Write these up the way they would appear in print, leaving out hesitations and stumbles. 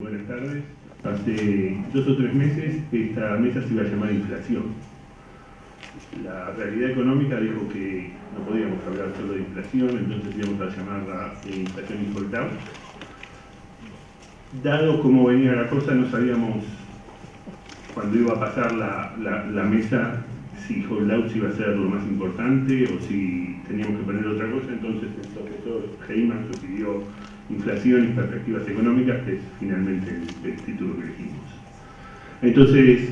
Buenas tardes. Hace 2 o 3 meses esta mesa se iba a llamar inflación. La realidad económica dijo que no podíamos hablar solo de inflación, entonces íbamos a llamarla inflación y holdout. Dado cómo venía la cosa, no sabíamos cuando iba a pasar la mesa si holdout iba a ser lo más importante o si teníamos que poner otra cosa. Entonces el profesor Heyman sugirió inflación y perspectivas económicas, que es finalmente el título que elegimos. Entonces,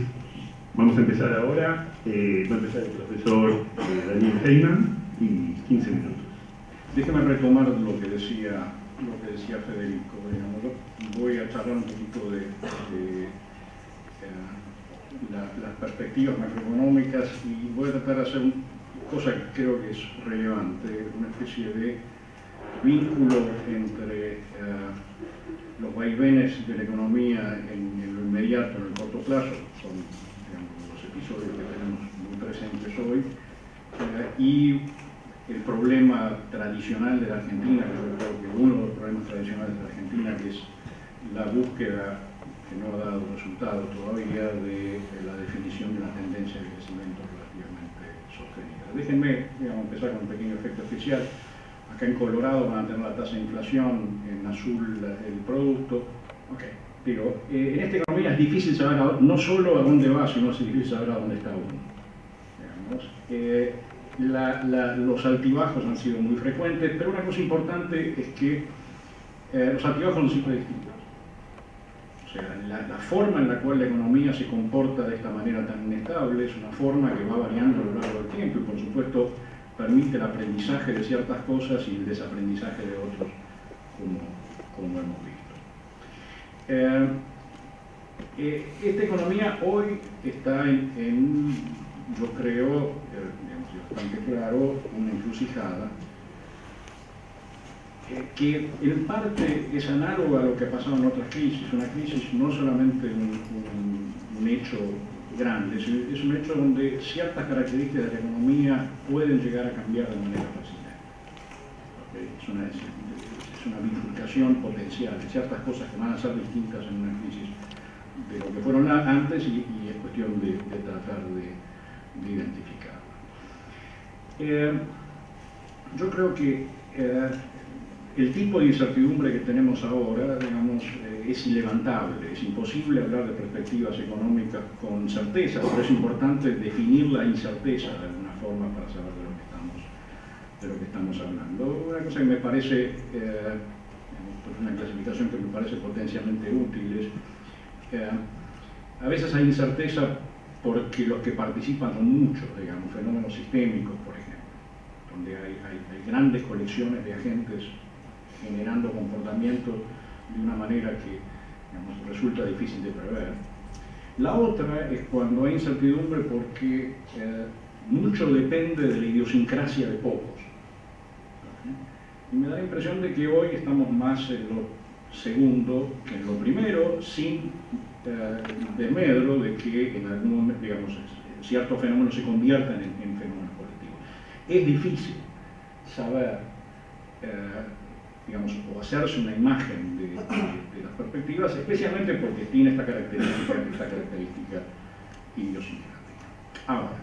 vamos a empezar ahora. Va a empezar el profesor Daniel Heyman y 15 minutos. Déjeme retomar lo que decía Federico. Digamos. Voy a charlar un poquito de las perspectivas macroeconómicas y voy a tratar de hacer una cosa que creo que es relevante, una especie de vínculo entre los vaivenes de la economía en lo inmediato, en el corto plazo, son digamos, los episodios que tenemos muy presentes hoy, y el problema tradicional de la Argentina, que yo creo que uno de los problemas tradicionales de la Argentina, que es la búsqueda, que no ha dado resultados todavía, de la definición de una tendencia de crecimiento relativamente sostenida. Déjenme empezar con un pequeño efecto especial. Acá en Colorado van a tener la tasa de inflación, en azul el producto. Pero en esta economía es difícil saber no solo a dónde va, sino es difícil saber a dónde está uno. Los altibajos han sido muy frecuentes, pero una cosa importante es que los altibajos son siempre distintos. O sea, la forma en la cual la economía se comporta de esta manera tan inestable es una forma que va variando a lo largo del tiempo y, por supuesto, permite el aprendizaje de ciertas cosas y el desaprendizaje de otros, como hemos visto. Esta economía hoy está yo creo, bastante claro, una encrucijada que en parte es análoga a lo que ha pasado en otras crisis. Una crisis no solamente un hecho grande, es un hecho donde ciertas características de la economía pueden llegar a cambiar de manera fascinante. Es una bifurcación potencial, ciertas cosas que van a ser distintas en una crisis de lo que fueron antes y es cuestión de tratar de identificarlo. Yo creo que el tipo de incertidumbre que tenemos ahora, digamos, es ilevantable, es imposible hablar de perspectivas económicas con certeza, pero es importante definir la incerteza de alguna forma para saber de lo que estamos hablando. Una cosa que me parece, una clasificación que me parece potencialmente útil es, a veces hay incerteza porque los que participan son muchos, digamos, fenómenos sistémicos, por ejemplo, donde hay grandes colecciones de agentes generando comportamientos de una manera que digamos, resulta difícil de prever. La otra es cuando hay incertidumbre porque mucho depende de la idiosincrasia de pocos. Y me da la impresión de que hoy estamos más en lo segundo que en lo primero, sin desmedro de que en algún momento, digamos, ciertos fenómenos se conviertan en fenómenos colectivos. Es difícil saber digamos, o hacerse una imagen de las perspectivas, especialmente porque tiene esta característica idiosincrática. Ahora,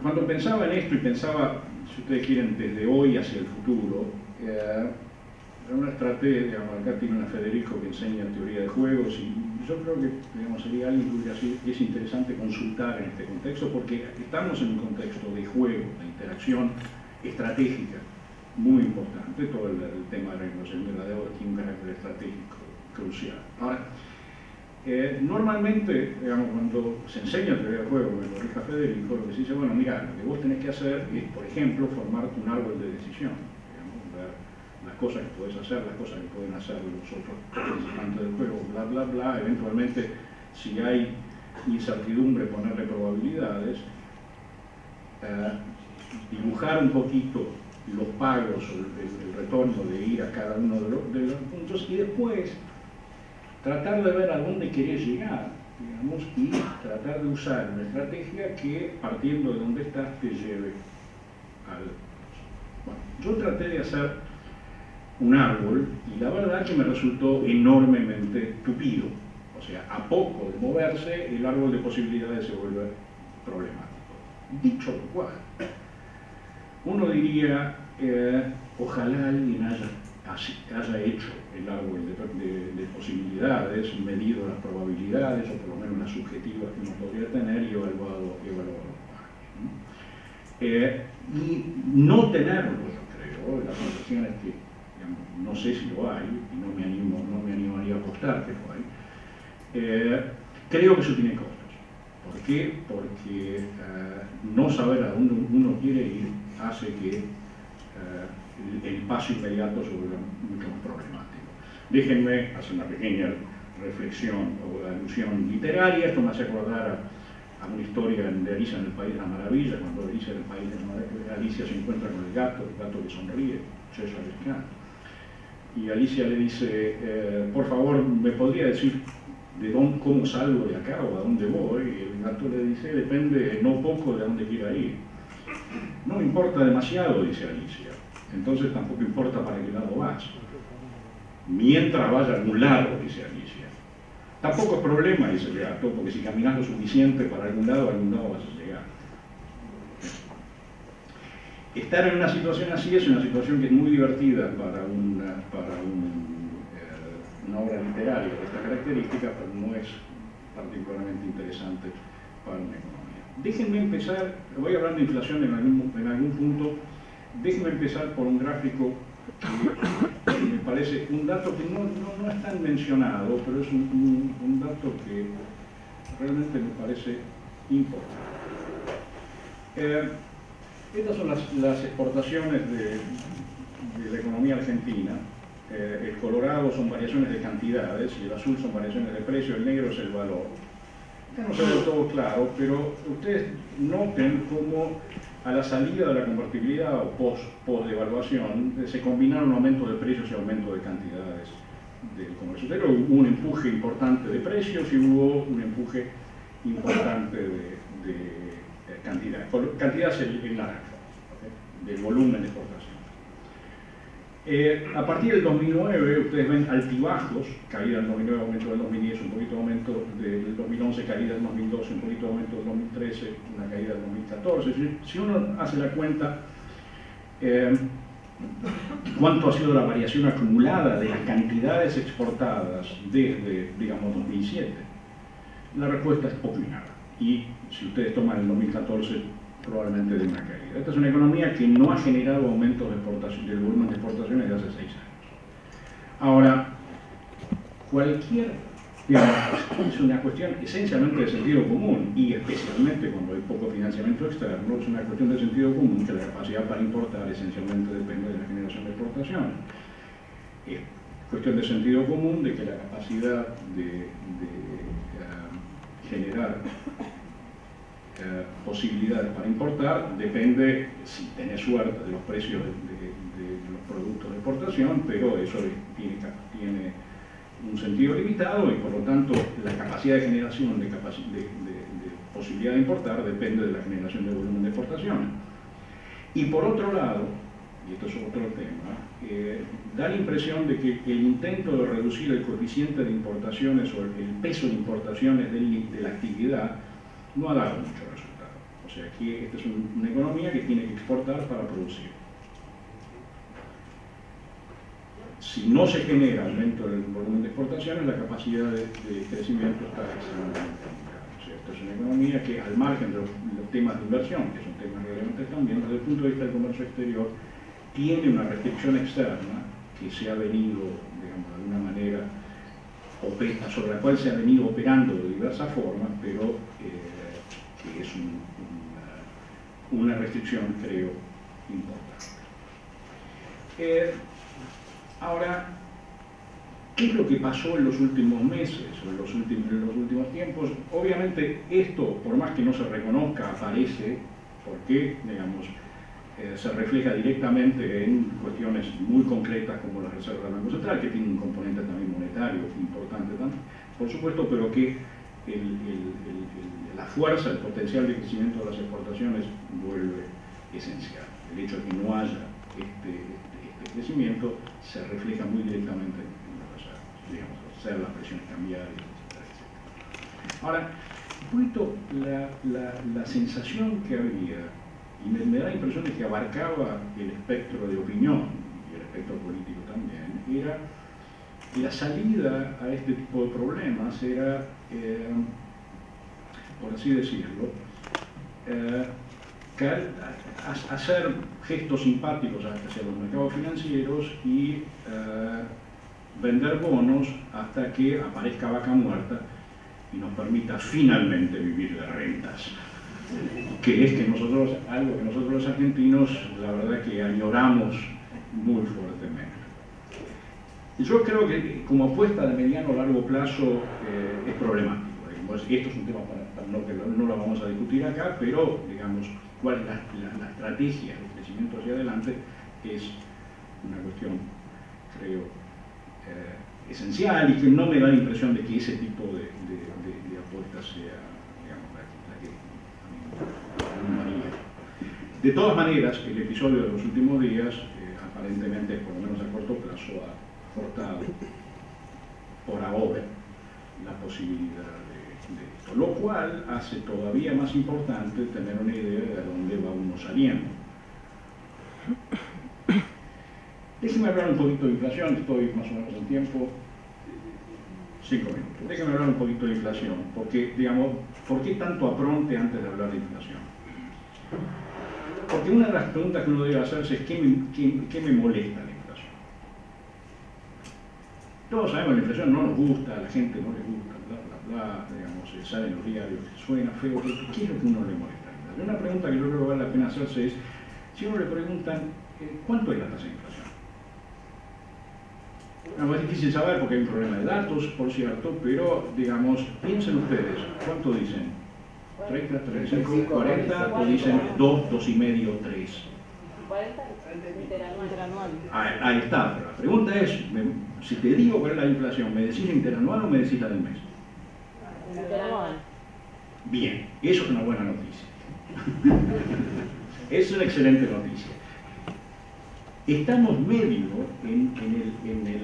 cuando pensaba en esto y pensaba, si ustedes quieren, desde hoy hacia el futuro, traté, digamos, acá tiene una Federico que enseña teoría de juegos y yo creo que digamos, sería alguien que es interesante consultar en este contexto porque estamos en un contexto de juego, de interacción estratégica muy importante. Todo el tema de la renegociación de la deuda tiene un carácter estratégico crucial. Ahora, normalmente, digamos, cuando se enseña teoría de juego, me corrija Federico, lo que se dice, bueno, mira, lo que vos tenés que hacer es, por ejemplo, formarte un árbol de decisión, digamos, ver las cosas que podés hacer, las cosas que pueden hacer los otros participantes del juego, bla, bla, bla. Eventualmente, si hay incertidumbre, ponerle probabilidades, dibujar un poquito los pagos o el retorno de ir a cada uno de los puntos y después tratar de ver a dónde querés llegar, digamos, y tratar de usar una estrategia que, partiendo de donde estás, te lleve al... Bueno, yo traté de hacer un árbol y la verdad que me resultó enormemente tupido. O sea, a poco de moverse, el árbol de posibilidades se vuelve problemático. Dicho lo cual, uno diría, ojalá alguien haya hecho el árbol de posibilidades, medido las probabilidades, o por lo menos las subjetivas que uno podría tener, y evaluado y no tenerlo, yo creo, la sensación es que, digamos, no sé si lo hay, y no me animaría a apostar que lo hay. Creo que eso tiene costos. ¿Por qué? Porque no saber a dónde uno quiere ir hace que el paso inmediato se vuelva mucho más problemático. Déjenme hacer una pequeña reflexión o alusión literaria. Esto me hace acordar a una historia de Alicia en el País de las Maravillas, cuando Alicia en el País de las Maravillas, Alicia se encuentra con el gato que sonríe, César Escano. Y Alicia le dice, por favor, ¿me podría decir cómo salgo de acá o a dónde voy? Y el gato le dice, depende no poco de dónde quiera ir. No me importa demasiado, dice Alicia. Entonces tampoco importa para qué lado vas. Mientras vaya a algún lado, dice Alicia. Tampoco es problema, dice el gato, porque si caminas lo suficiente para algún lado vas a llegar. Estar en una situación así es una situación que es muy divertida para una obra literaria de esta característica, pero no es particularmente interesante para una economía. Déjenme empezar, voy a hablar de inflación en algún punto, déjenme empezar por un gráfico que me parece un dato que no es tan mencionado, pero es un dato que realmente me parece importante. Estas son las exportaciones de la economía argentina. El colorado son variaciones de cantidades y el azul son variaciones de precio, el negro es el valor. Acá no se ve todo claro, pero ustedes noten cómo a la salida de la convertibilidad o post-devaluación se combinaron aumento de precios y aumento de cantidades del comercio exterior. Hubo un empuje importante de precios y hubo un empuje importante de cantidad. Cantidad es el naranja, ¿okay? Del volumen de exportación. A partir del 2009 ustedes ven altibajos, caída del 2009, aumento del 2010, un poquito de aumento del 2011, caída del 2012, un poquito de aumento del 2013, una caída del 2014. Si uno hace la cuenta, cuánto ha sido la variación acumulada de las cantidades exportadas desde, digamos, 2007, la respuesta es poco y nada. Y si ustedes toman el 2014, probablemente de una caída. Esta es una economía que no ha generado aumentos de exportación, del volumen de exportaciones desde hace 6 años. Ahora, digamos, es una cuestión esencialmente de sentido común, y especialmente cuando hay poco financiamiento externo, es una cuestión de sentido común que la capacidad para importar esencialmente depende de la generación de exportaciones. Es cuestión de sentido común de que la capacidad de generar posibilidades para importar depende, si tenés suerte, de los precios de los productos de exportación, pero eso tiene un sentido limitado y por lo tanto la capacidad de generación de posibilidad de importar depende de la generación de volumen de exportación. Y por otro lado, y esto es otro tema, da la impresión de que el intento de reducir el coeficiente de importaciones o el peso de importaciones de la actividad no ha dado mucho resultado. O sea, que esta es una economía que tiene que exportar para producir. Si no se genera aumento del volumen de exportaciones, la capacidad de crecimiento está extremadamente limitada. O sea, esta es una economía que, al margen de los temas de inversión, que son temas relevantes también, desde el punto de vista del comercio exterior, tiene una restricción externa que se ha venido, digamos, de alguna manera, sobre la cual se ha venido operando de diversas formas, pero que es una restricción, creo, importante. Ahora, ¿qué es lo que pasó en los últimos meses o en los últimos tiempos? Obviamente esto, por más que no se reconozca, aparece porque, digamos, se refleja directamente en cuestiones muy concretas como la reserva del Banco Central, que tiene un componente también monetario importante también, por supuesto, pero que la fuerza, el potencial de crecimiento de las exportaciones vuelve esencial. El hecho de que no haya este crecimiento se refleja muy directamente en los reservas, digamos, ser las presiones cambiarias, etc. Ahora, un poquito la sensación que había, y me da la impresión de que abarcaba el espectro de opinión y el espectro político también, era la salida a este tipo de problemas era, por así decirlo, hacer gestos simpáticos hacia los mercados financieros y vender bonos hasta que aparezca vaca muerta y nos permita finalmente vivir de rentas, que es algo que nosotros los argentinos, la verdad que añoramos muy fuertemente. Yo creo que como apuesta de mediano o largo plazo es problemático. Esto es un tema que no lo vamos a discutir acá, pero digamos, cuál es la estrategia de crecimiento hacia adelante es una cuestión, creo, esencial, y que no me da la impresión de que ese tipo de apuesta sea, digamos, la que a mí me haría. De todas maneras, el episodio de los últimos días, aparentemente, por lo menos a corto plazo, ha cortado por ahora la posibilidad de esto, lo cual hace todavía más importante tener una idea de dónde va uno saliendo. Déjenme hablar un poquito de inflación, estoy más o menos en tiempo, 5 minutos. Déjenme hablar un poquito de inflación, porque, digamos, ¿por qué tanto apronte antes de hablar de inflación? Porque una de las preguntas que uno debe hacerse es ¿qué me molesta la inflación? Todos sabemos que la inflación no nos gusta, a la gente no le gusta, digamos, sale en los diarios, suena feo, pero ¿qué es lo que uno le molesta? Una pregunta que yo creo que vale la pena hacerse es, si uno le preguntan, ¿cuánto es la tasa de inflación? No, es difícil saber porque hay un problema de datos, por cierto, pero, digamos, piensen ustedes, ¿cuánto dicen? 30, 35, 40, o dicen 2, 2,5, 3. 40 interanual. Ahí está, pero la pregunta es, si te digo cuál es la inflación, ¿me decís la interanual o me decís la del mes? Interanual. Bien, eso es una buena noticia. Es una excelente noticia. Estamos medio en el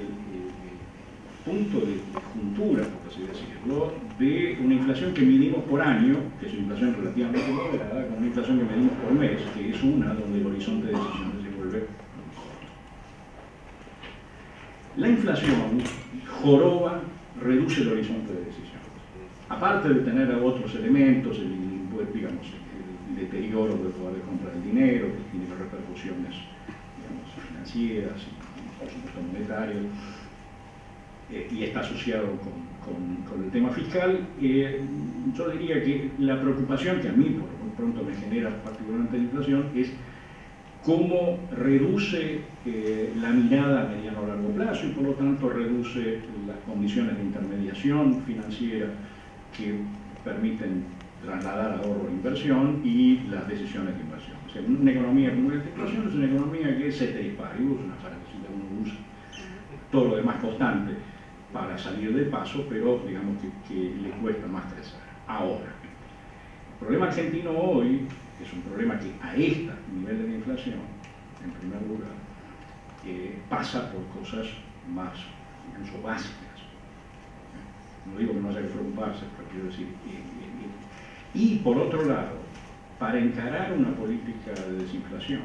punto de juntura, por así decirlo, de una inflación que medimos por año, que es una inflación relativamente moderada, con una inflación que medimos por mes, que es una donde el horizonte de decisiones se vuelve. La inflación joroba, reduce el horizonte de decisiones. Aparte de tener otros elementos, digamos, el deterioro del poder de compra del dinero, que tiene repercusiones, digamos, financieras y, por supuesto, monetarias, y está asociado con el tema fiscal, yo diría que la preocupación que a mí por muy pronto me genera particularmente la inflación es cómo reduce la mirada a mediano o largo plazo y por lo tanto reduce las condiciones de intermediación financiera que permiten trasladar ahorro a inversión y las decisiones de inversión. O sea, una economía como la inflación es una economía que es ceteris paribus, una frase que uno usa, todo lo demás constante para salir del paso, pero digamos que le cuesta más crecer. Ahora, el problema argentino hoy es un problema que a este nivel de inflación, en primer lugar, pasa por cosas más, incluso básicas. No digo que no haya que preocuparse, pero quiero decir, y por otro lado, para encarar una política de desinflación,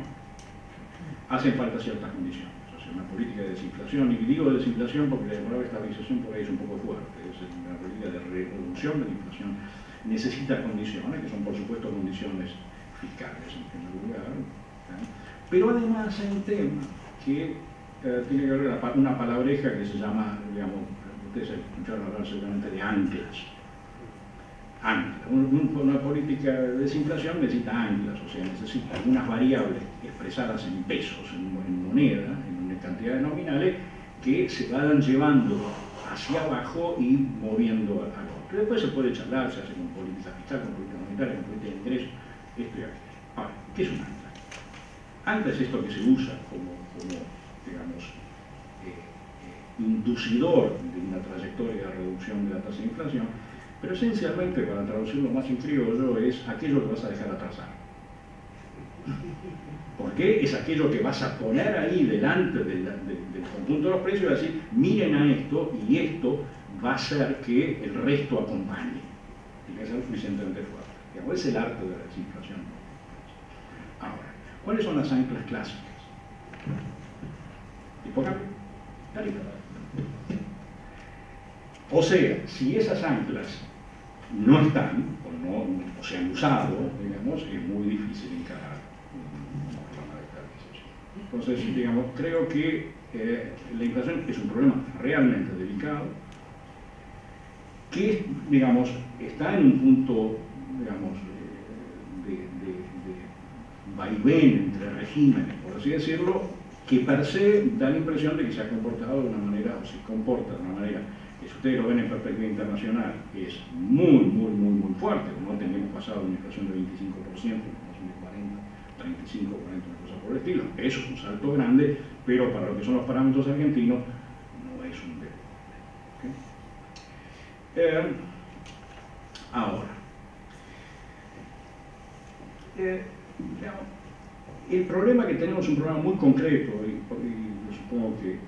hacen falta ciertas condiciones. O sea, una política de desinflación, y digo desinflación porque la palabra estabilización por ahí es un poco fuerte, es una política de reducción de la inflación, necesita condiciones, que son por supuesto condiciones fiscales en primer lugar, pero además hay un tema que tiene que ver con una palabreja que se llama, digamos, ustedes escucharon hablar seguramente de anclas. Una política de desinflación necesita anclas, o sea, necesita algunas variables expresadas en pesos, en moneda, en cantidades nominales, que se vayan llevando hacia abajo y moviendo al otro. Después se puede charlar, se hace con política fiscal, con política monetaria, con política de ingresos, esto y aquello. Ahora, ¿qué es un ancla? Ancla es esto que se usa como digamos, inducidor de una trayectoria de reducción de la tasa de inflación, pero esencialmente, para traducirlo más en criollo, es aquello que vas a dejar atrasar. Porque es aquello que vas a poner ahí delante del conjunto de los precios y vas a decir, miren a esto, y esto va a hacer que el resto acompañe. Tiene que ser suficientemente fuerte. Digamos, es el arte de la desinflación. Ahora, ¿cuáles son las anclas clásicas? Tipo cambio, tarifa. O sea, si esas anclas no están, o se han usado, digamos, es muy difícil encarar un programa de estabilización. Entonces, digamos, creo que la inflación es un problema realmente delicado, que, digamos, está en un punto, digamos, de vaivén entre regímenes, por así decirlo, que per se da la impresión de que se ha comportado de una manera, o se comporta de una manera, que si ustedes lo ven en perspectiva internacional, es muy fuerte. No tenemos pasado una inflación de 25%, una de 40, 35, 40, una cosa por el estilo. Eso es un salto grande, pero para lo que son los parámetros argentinos, no es un dedo. ¿Okay? Ahora, digamos, el problema que tenemos es un problema muy concreto, y supongo que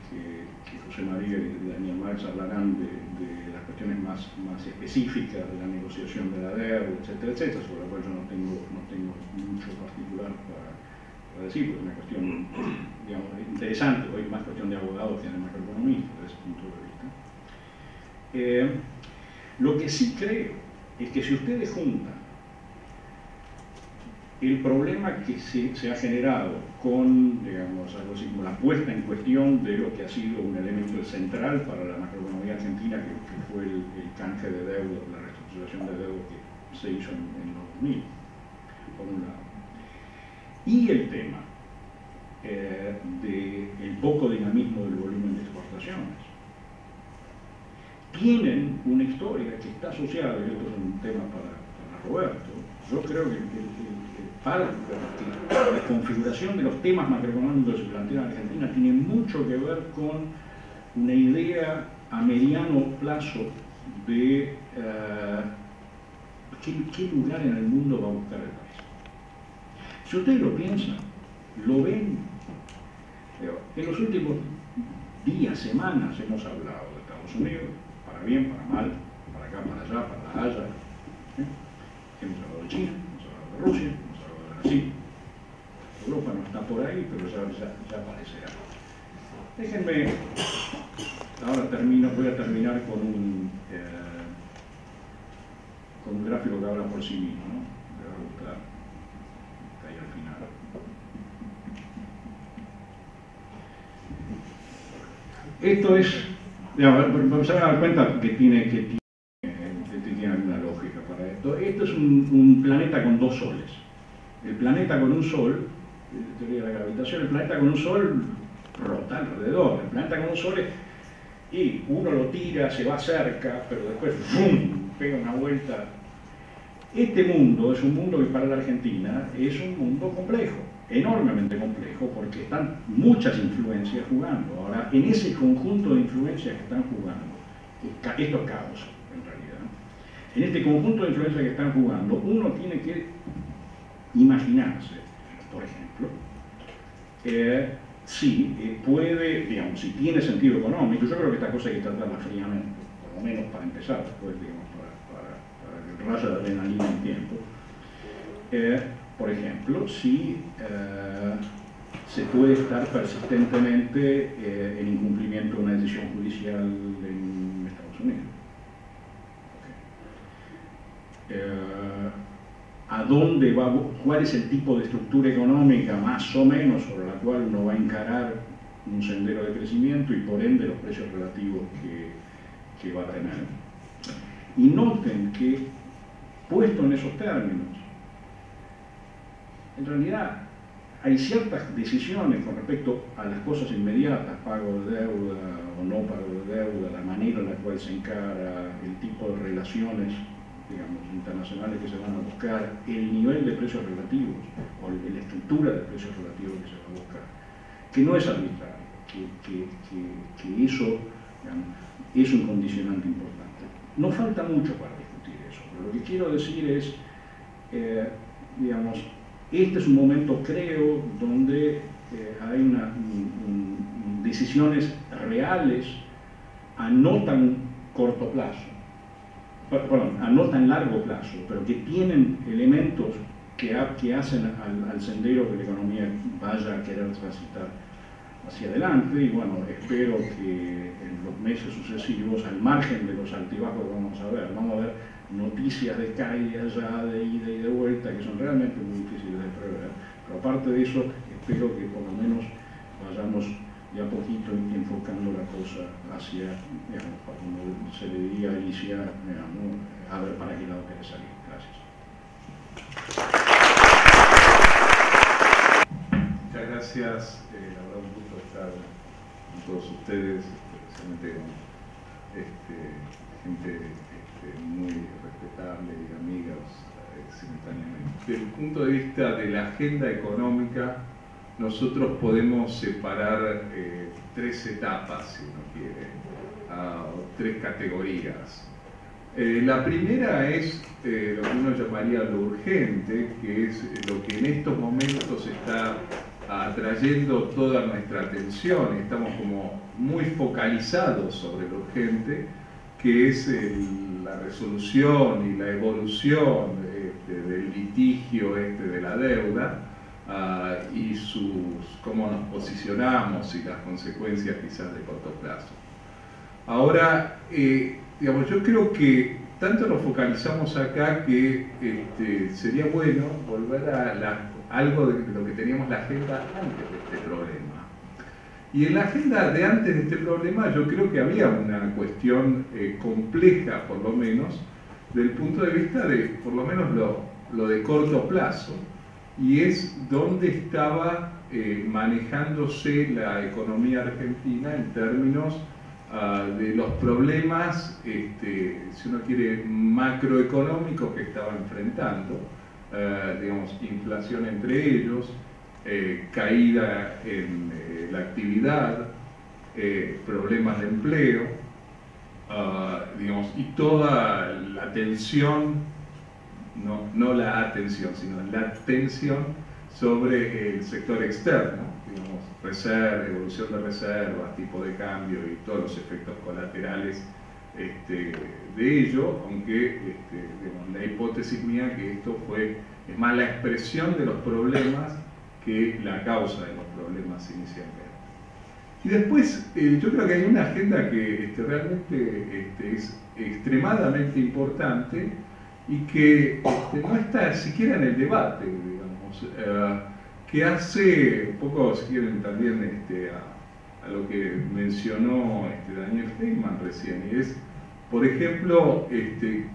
José María y Daniel Marx hablarán de las cuestiones más específicas de la negociación de la deuda, etcétera, sobre lo cual yo no tengo mucho particular para decir, porque es una cuestión, digamos, interesante, hoy más cuestión de abogados que de macroeconomistas desde ese punto de vista. Lo que sí creo es que si ustedes juntan el problema que se ha generado con, digamos, algo así como la puesta en cuestión de lo que ha sido un elemento central para la macroeconomía argentina, que fue el canje de deuda, la reestructuración de deuda que se hizo en los 2000, por un lado. Y el tema del poco dinamismo del volumen de exportaciones. Tienen una historia que está asociada, y esto es un tema para Roberto, yo creo que la configuración de los temas macroeconómicos que se plantean en Argentina tiene mucho que ver con una idea a mediano plazo de qué lugar en el mundo va a buscar el país. Si ustedes lo piensan, lo ven, en los últimos días, semanas, hemos hablado de Estados Unidos, para bien, para mal, para acá, para allá, para allá. Hemos hablado de China, hemos hablado de Rusia, hemos hablado de Brasil. Europa no está por ahí, pero ya aparecerá. Déjenme, ahora voy a terminar con un gráfico que habla por sí mismo, ¿no? Me va a gustar, está ahí al final. Esto es, digamos, se van a dar cuenta que tiene alguna lógica para esto. Esto es un planeta con dos soles. El planeta con un sol, teoría de la gravitación, el planeta con un sol rota alrededor. El planeta con un sol y uno lo tira, se va cerca, pero después ¡bum!, pega una vuelta. Este mundo es un mundo que para la Argentina es un mundo complejo, enormemente complejo, porque están muchas influencias jugando. Ahora, en ese conjunto de influencias que están jugando, esto es caos en realidad, en este conjunto de influencias que están jugando, uno tiene que imaginarse, por ejemplo, si puede, digamos, si tiene sentido económico. Yo creo que esta cosa hay que tratarla fríamente, por lo menos para empezar, después, digamos, para que raya de adrenalina en tiempo. Por ejemplo, si se puede estar persistentemente en incumplimiento de una decisión judicial en Estados Unidos. ¿A dónde va? ¿Cuál es el tipo de estructura económica más o menos sobre la cual uno va a encarar un sendero de crecimiento y por ende los precios relativos que va a tener? Y noten que, puesto en esos términos, en realidad hay ciertas decisiones con respecto a las cosas inmediatas, pago de deuda o no pago de deuda, la manera en la cual se encara, el tipo de relaciones, digamos, internacionales que se van a buscar, el nivel de precios relativos o la estructura de precios relativos que se va a buscar, que no es arbitrario, que eso, digamos, es un condicionante importante. No falta mucho para discutir eso, pero lo que quiero decir es, digamos, Este es un momento, creo, donde hay decisiones reales a no tan corto plazo, perdón, a no tan largo plazo, pero que tienen elementos que hacen al sendero que la economía vaya a querer transitar hacia adelante. Y bueno, espero que en los meses sucesivos, al margen de los altibajos que vamos a ver noticias de caídas ya de ida y de vuelta que son realmente muy difíciles de prever, pero aparte de eso, espero que por lo menos vayamos de a poquito enfocando la cosa hacia, digamos, como se le diría a Alicia, digamos, a ver para qué lado quiere salir. Gracias. Muchas gracias, la verdad un gusto estar con todos ustedes, especialmente con gente muy respetable y amigas simultáneamente. Desde el punto de vista de la agenda económica, nosotros podemos separar tres etapas, si uno quiere, tres categorías. La primera es lo que uno llamaría lo urgente, que es lo que en estos momentos está atrayendo toda nuestra atención. Estamos como muy focalizados sobre lo urgente, que es la resolución y la evolución del litigio de la deuda y cómo nos posicionamos y las consecuencias quizás de corto plazo. Ahora, digamos, yo creo que tanto nos focalizamos acá que sería bueno volver a algo de lo que teníamos la agenda antes de este problema. Y en la agenda de antes de este problema yo creo que había una cuestión compleja, por lo menos, del punto de vista de, por lo menos, lo de corto plazo, y es dónde estaba manejándose la economía argentina en términos de los problemas, si uno quiere, macroeconómicos que estaba enfrentando, digamos, inflación entre ellos, caída en la actividad, problemas de empleo, digamos, y toda la tensión, no la atención, sino la tensión sobre el sector externo, digamos, evolución de reservas, tipo de cambio y todos los efectos colaterales de ello, aunque digamos, la hipótesis mía que esto es más la expresión de los problemas que la causa de los problemas inicialmente. Y después, yo creo que hay una agenda que realmente es extremadamente importante y que no está siquiera en el debate, digamos, que hace un poco, si quieren, también a lo que mencionó Daniel Feynman recién, y es, por ejemplo,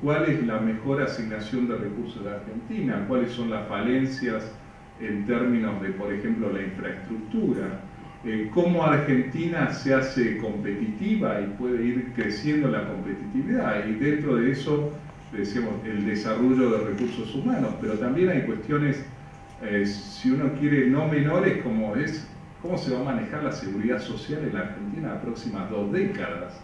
cuál es la mejor asignación de recursos de Argentina, cuáles son las falencias en términos de, por ejemplo, la infraestructura, cómo Argentina se hace competitiva y puede ir creciendo la competitividad, y dentro de eso, decíamos, el desarrollo de recursos humanos, pero también hay cuestiones, si uno quiere, no menores, como es cómo se va a manejar la seguridad social en la Argentina en las próximas 2 décadas,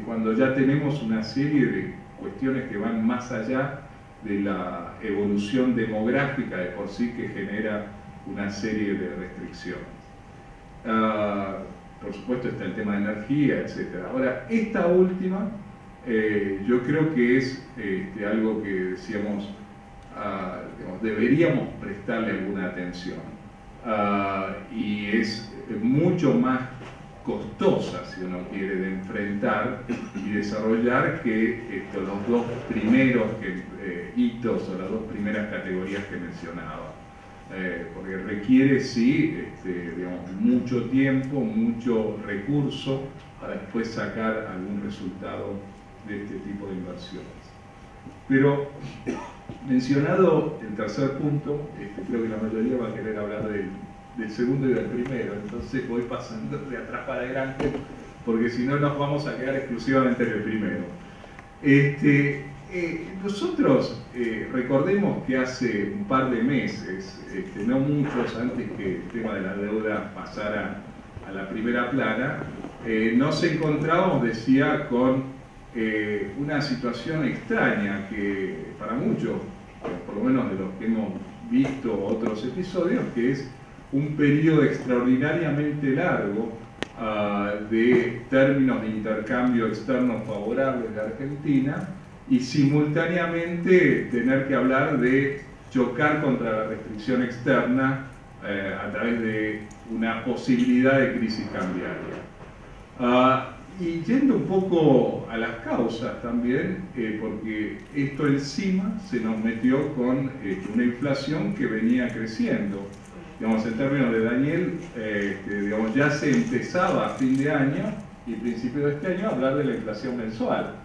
cuando ya tenemos una serie de cuestiones que van más allá de la evolución demográfica de por sí, que genera una serie de restricciones. Por supuesto está el tema de energía, etc. Ahora, esta última, yo creo que es algo que decíamos, digamos, deberíamos prestarle alguna atención, y es mucho más costosa, si uno quiere, de enfrentar y desarrollar que los dos primeros hitos o las dos primeras categorías que mencionaba, porque requiere, sí, digamos, mucho tiempo, mucho recurso para después sacar algún resultado de este tipo de inversiones. Pero, mencionado el tercer punto, creo que la mayoría va a querer hablar del segundo y del primero, entonces voy pasando de atrás para adelante, porque si no nos vamos a quedar exclusivamente en el primero. Nosotros recordemos que hace un par de meses, no muchos antes que el tema de la deuda pasara a la primera plana, nos encontrábamos, decía, con una situación extraña que para muchos, por lo menos de los que hemos visto otros episodios, que es un periodo extraordinariamente largo de términos de intercambio externo favorables de Argentina y simultáneamente tener que hablar de chocar contra la restricción externa a través de una posibilidad de crisis cambiaria. Y yendo un poco a las causas también, porque esto encima se nos metió con una inflación que venía creciendo. Digamos, en términos de Daniel, digamos, ya se empezaba a fin de año y principio de este año a hablar de la inflación mensual.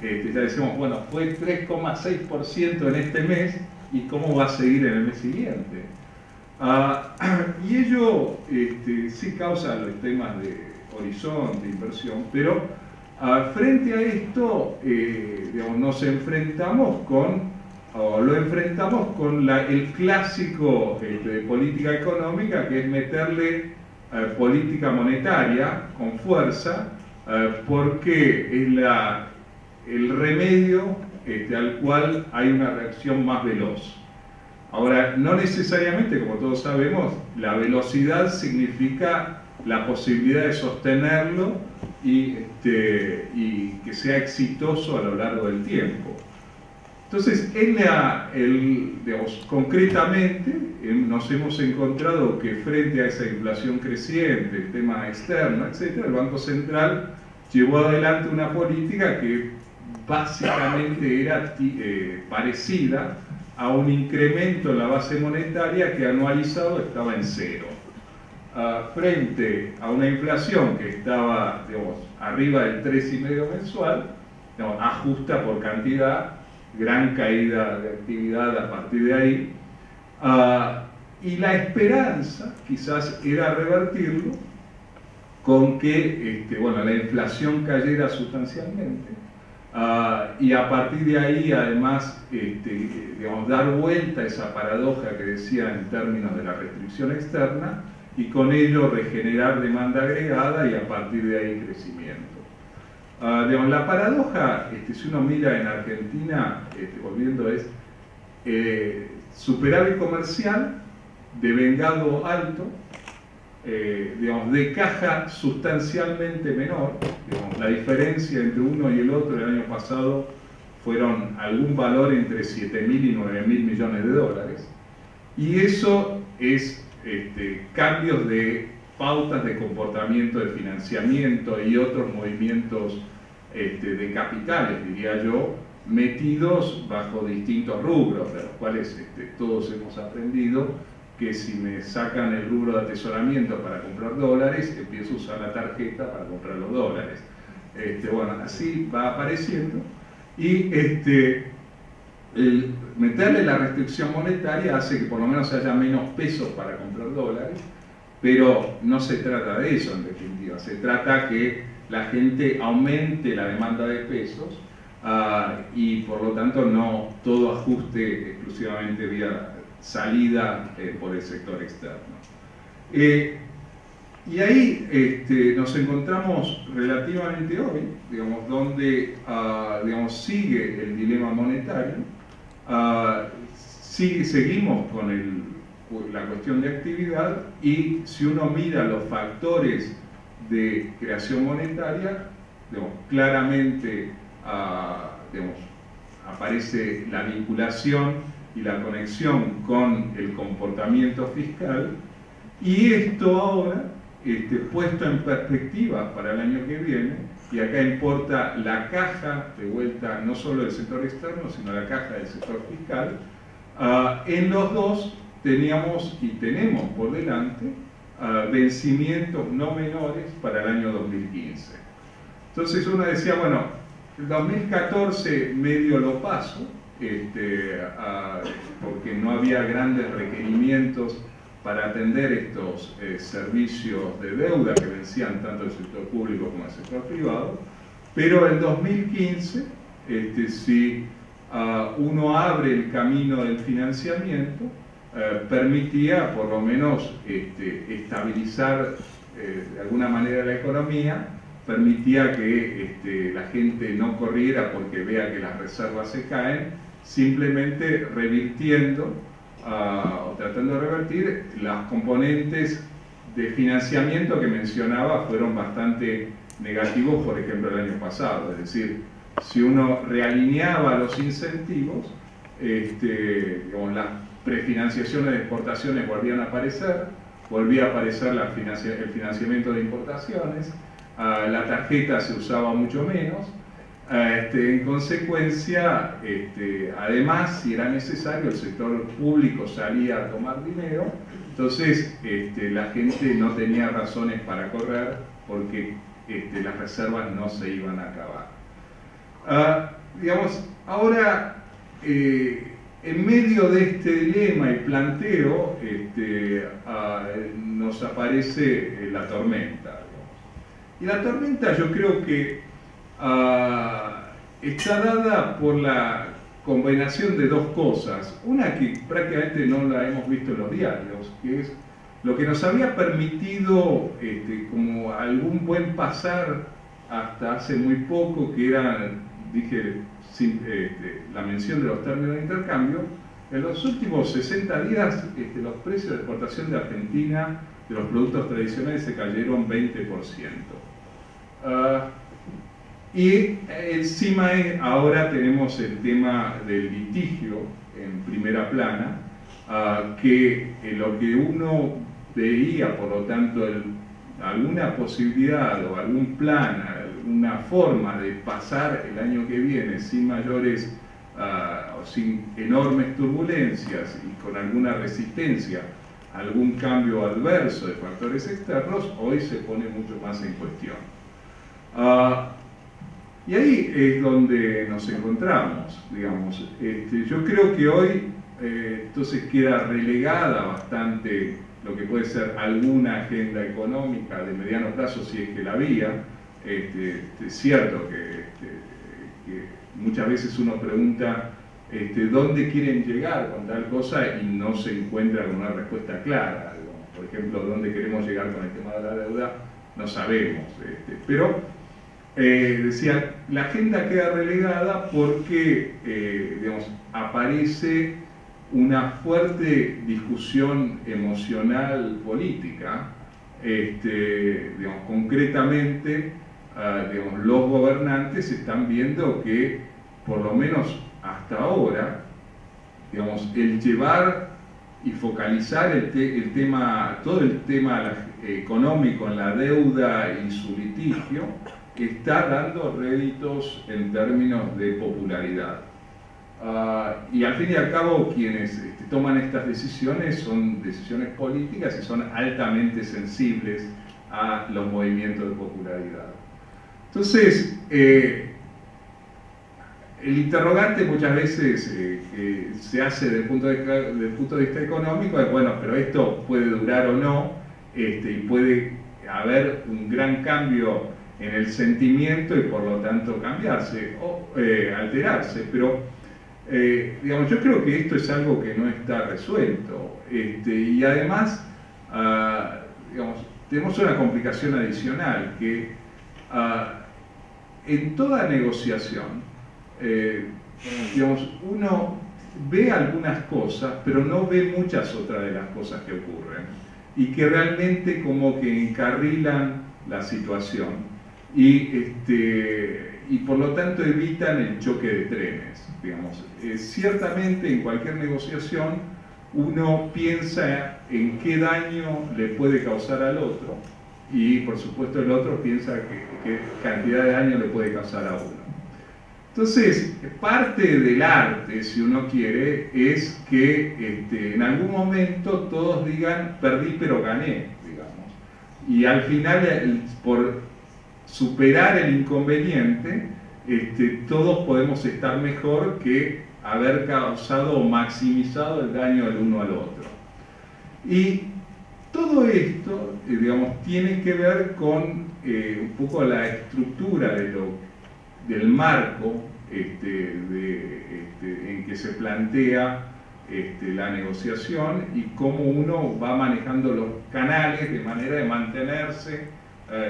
Ya decimos, bueno, fue 3,6% en este mes y cómo va a seguir en el mes siguiente. Y ello sí causa los temas de horizonte, inversión, pero frente a esto, digamos, nos enfrentamos con el clásico de política económica, que es meterle política monetaria con fuerza, porque es el remedio al cual hay una reacción más veloz. Ahora, no necesariamente, como todos sabemos, la velocidad significa la posibilidad de sostenerlo y que sea exitoso a lo largo del tiempo. Entonces, digamos, concretamente nos hemos encontrado que frente a esa inflación creciente, el tema externo, etc., el Banco Central llevó adelante una política que básicamente era parecida a un incremento en la base monetaria que anualizado estaba en cero. Frente a una inflación que estaba, digamos, arriba del 3,5% mensual, digamos, ajusta por cantidad, gran caída de actividad a partir de ahí, y la esperanza quizás era revertirlo con que bueno, la inflación cayera sustancialmente, y a partir de ahí además digamos, dar vuelta a esa paradoja que decía en términos de la restricción externa, y con ello regenerar demanda agregada y a partir de ahí crecimiento. Digamos, la paradoja, si uno mira en Argentina, volviendo, es superávit comercial, devengado alto, digamos, de caja sustancialmente menor. Digamos, la diferencia entre uno y el otro el año pasado fueron algún valor entre 7.000 y 9.000 millones de dólares. Y eso es cambios de pautas de comportamiento de financiamiento y otros movimientos de capitales, diría yo, metidos bajo distintos rubros, de los cuales todos hemos aprendido que si me sacan el rubro de atesoramiento para comprar dólares, empiezo a usar la tarjeta para comprar los dólares. Bueno, así va apareciendo, y el meterle la restricción monetaria hace que por lo menos haya menos pesos para comprar dólares, pero no se trata de eso en definitiva, se trata que la gente aumente la demanda de pesos y por lo tanto no todo ajuste exclusivamente vía salida por el sector externo. Y ahí nos encontramos relativamente hoy, digamos, donde digamos, sigue el dilema monetario, seguimos con la cuestión de actividad, y si uno mira los factores de creación monetaria, digamos, claramente digamos, aparece la vinculación y la conexión con el comportamiento fiscal, y esto ahora, puesto en perspectiva para el año que viene, y acá importa la caja de vuelta no solo del sector externo, sino la caja del sector fiscal, en los dos teníamos y tenemos por delante vencimientos no menores para el año 2015. Entonces uno decía, bueno, el 2014 medio lo paso, porque no había grandes requerimientos para atender estos servicios de deuda que vencían tanto el sector público como el sector privado, pero el 2015, si uno abre el camino del financiamiento, permitía por lo menos estabilizar de alguna manera la economía, permitía que la gente no corriera porque vea que las reservas se caen, simplemente revirtiendo o tratando de revertir, las componentes de financiamiento que mencionaba fueron bastante negativos, por ejemplo, el año pasado. Es decir, si uno realineaba los incentivos, digamos, las prefinanciaciones de exportaciones volvían a aparecer, volvía a aparecer el financiamiento de importaciones, la tarjeta se usaba mucho menos. En consecuencia, además, si era necesario, el sector público salía a tomar dinero, entonces la gente no tenía razones para correr porque las reservas no se iban a acabar. Digamos, ahora, en medio de este dilema y planteo, nos aparece la tormenta. Digamos. Y la tormenta yo creo que está dada por la combinación de dos cosas. Una que prácticamente no la hemos visto en los diarios, que es lo que nos había permitido como algún buen pasar hasta hace muy poco, que era, dije, la mención de los términos de intercambio. En los últimos 60 días los precios de exportación de Argentina de los productos tradicionales se cayeron 20%. Y encima ahora tenemos el tema del litigio en primera plana, que lo que uno veía, por lo tanto, alguna posibilidad o algún plan, alguna forma de pasar el año que viene sin mayores o sin enormes turbulencias y con alguna resistencia a algún cambio adverso de factores externos, hoy se pone mucho más en cuestión. Y ahí es donde nos encontramos, digamos. Yo creo que hoy entonces queda relegada bastante lo que puede ser alguna agenda económica de mediano plazo, si es que la había. Es cierto que muchas veces uno pregunta dónde quieren llegar con tal cosa y no se encuentra con una respuesta clara. Por ejemplo, dónde queremos llegar con el tema de la deuda, no sabemos. Pero decía, la agenda queda relegada porque digamos, aparece una fuerte discusión emocional política. Digamos, concretamente, digamos, los gobernantes están viendo que, por lo menos hasta ahora, digamos, el llevar y focalizar el tema, todo el tema económico en la deuda y su litigio, está dando réditos en términos de popularidad. Y al fin y al cabo quienes toman estas decisiones son decisiones políticas y son altamente sensibles a los movimientos de popularidad. Entonces, el interrogante muchas veces que se hace desde el punto de vista económico es, bueno, pero esto puede durar o no, y puede haber un gran cambio en el sentimiento y por lo tanto cambiarse o alterarse, pero digamos, yo creo que esto es algo que no está resuelto, y además digamos, tenemos una complicación adicional que en toda negociación digamos, uno ve algunas cosas pero no ve muchas otras de las cosas que ocurren y que realmente como que encarrilan la situación y por lo tanto evitan el choque de trenes, digamos. Ciertamente en cualquier negociación uno piensa en qué daño le puede causar al otro y por supuesto el otro piensa qué cantidad de daño le puede causar a uno. Entonces, parte del arte, si uno quiere, es que en algún momento todos digan perdí pero gané, digamos. Y al final, por superar el inconveniente, todos podemos estar mejor que haber causado o maximizado el daño del uno al otro. Y todo esto, digamos, tiene que ver con un poco la estructura del marco en que se plantea la negociación y cómo uno va manejando los canales de manera de mantenerse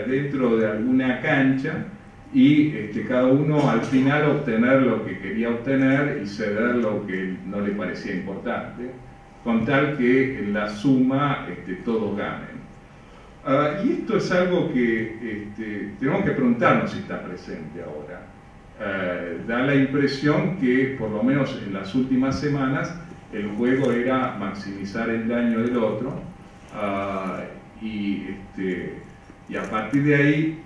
dentro de alguna cancha y cada uno al final obtener lo que quería obtener y ceder lo que no le parecía importante. con tal que en la suma todos ganen. Y esto es algo que tenemos que preguntarnos si está presente ahora. Da la impresión que, por lo menos en las últimas semanas, el juego era maximizar el daño del otro, y a partir de ahí,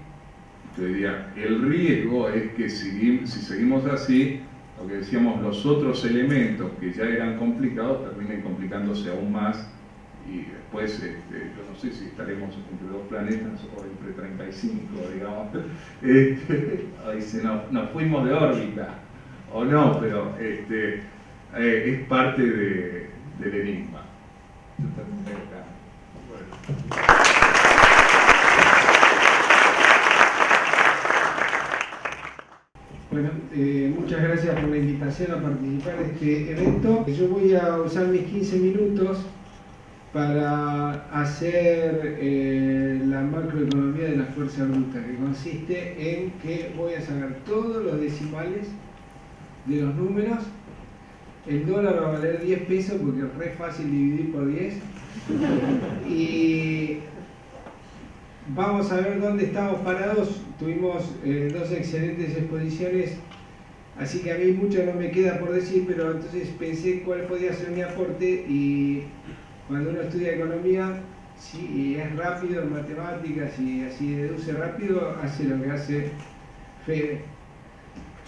yo diría, el riesgo es que si seguimos así, lo que decíamos, los otros elementos que ya eran complicados terminen complicándose aún más, y después yo no sé si estaremos entre dos planetas o entre 35, digamos. Ahí nos fuimos de órbita o no, pero es parte del enigma. Yo terminé acá. Bueno, muchas gracias por la invitación a participar de este evento. Yo voy a usar mis 15 minutos para hacer la macroeconomía de la fuerza bruta, que consiste en que voy a sacar todos los decimales de los números. El dólar va a valer 10 pesos porque es re fácil dividir por 10. Y vamos a ver dónde estamos parados. Tuvimos dos excelentes exposiciones, así que a mí mucho no me queda por decir, pero entonces pensé cuál podía ser mi aporte. Y cuando uno estudia economía, si es rápido en matemáticas y así deduce rápido, hace lo que hace Fede.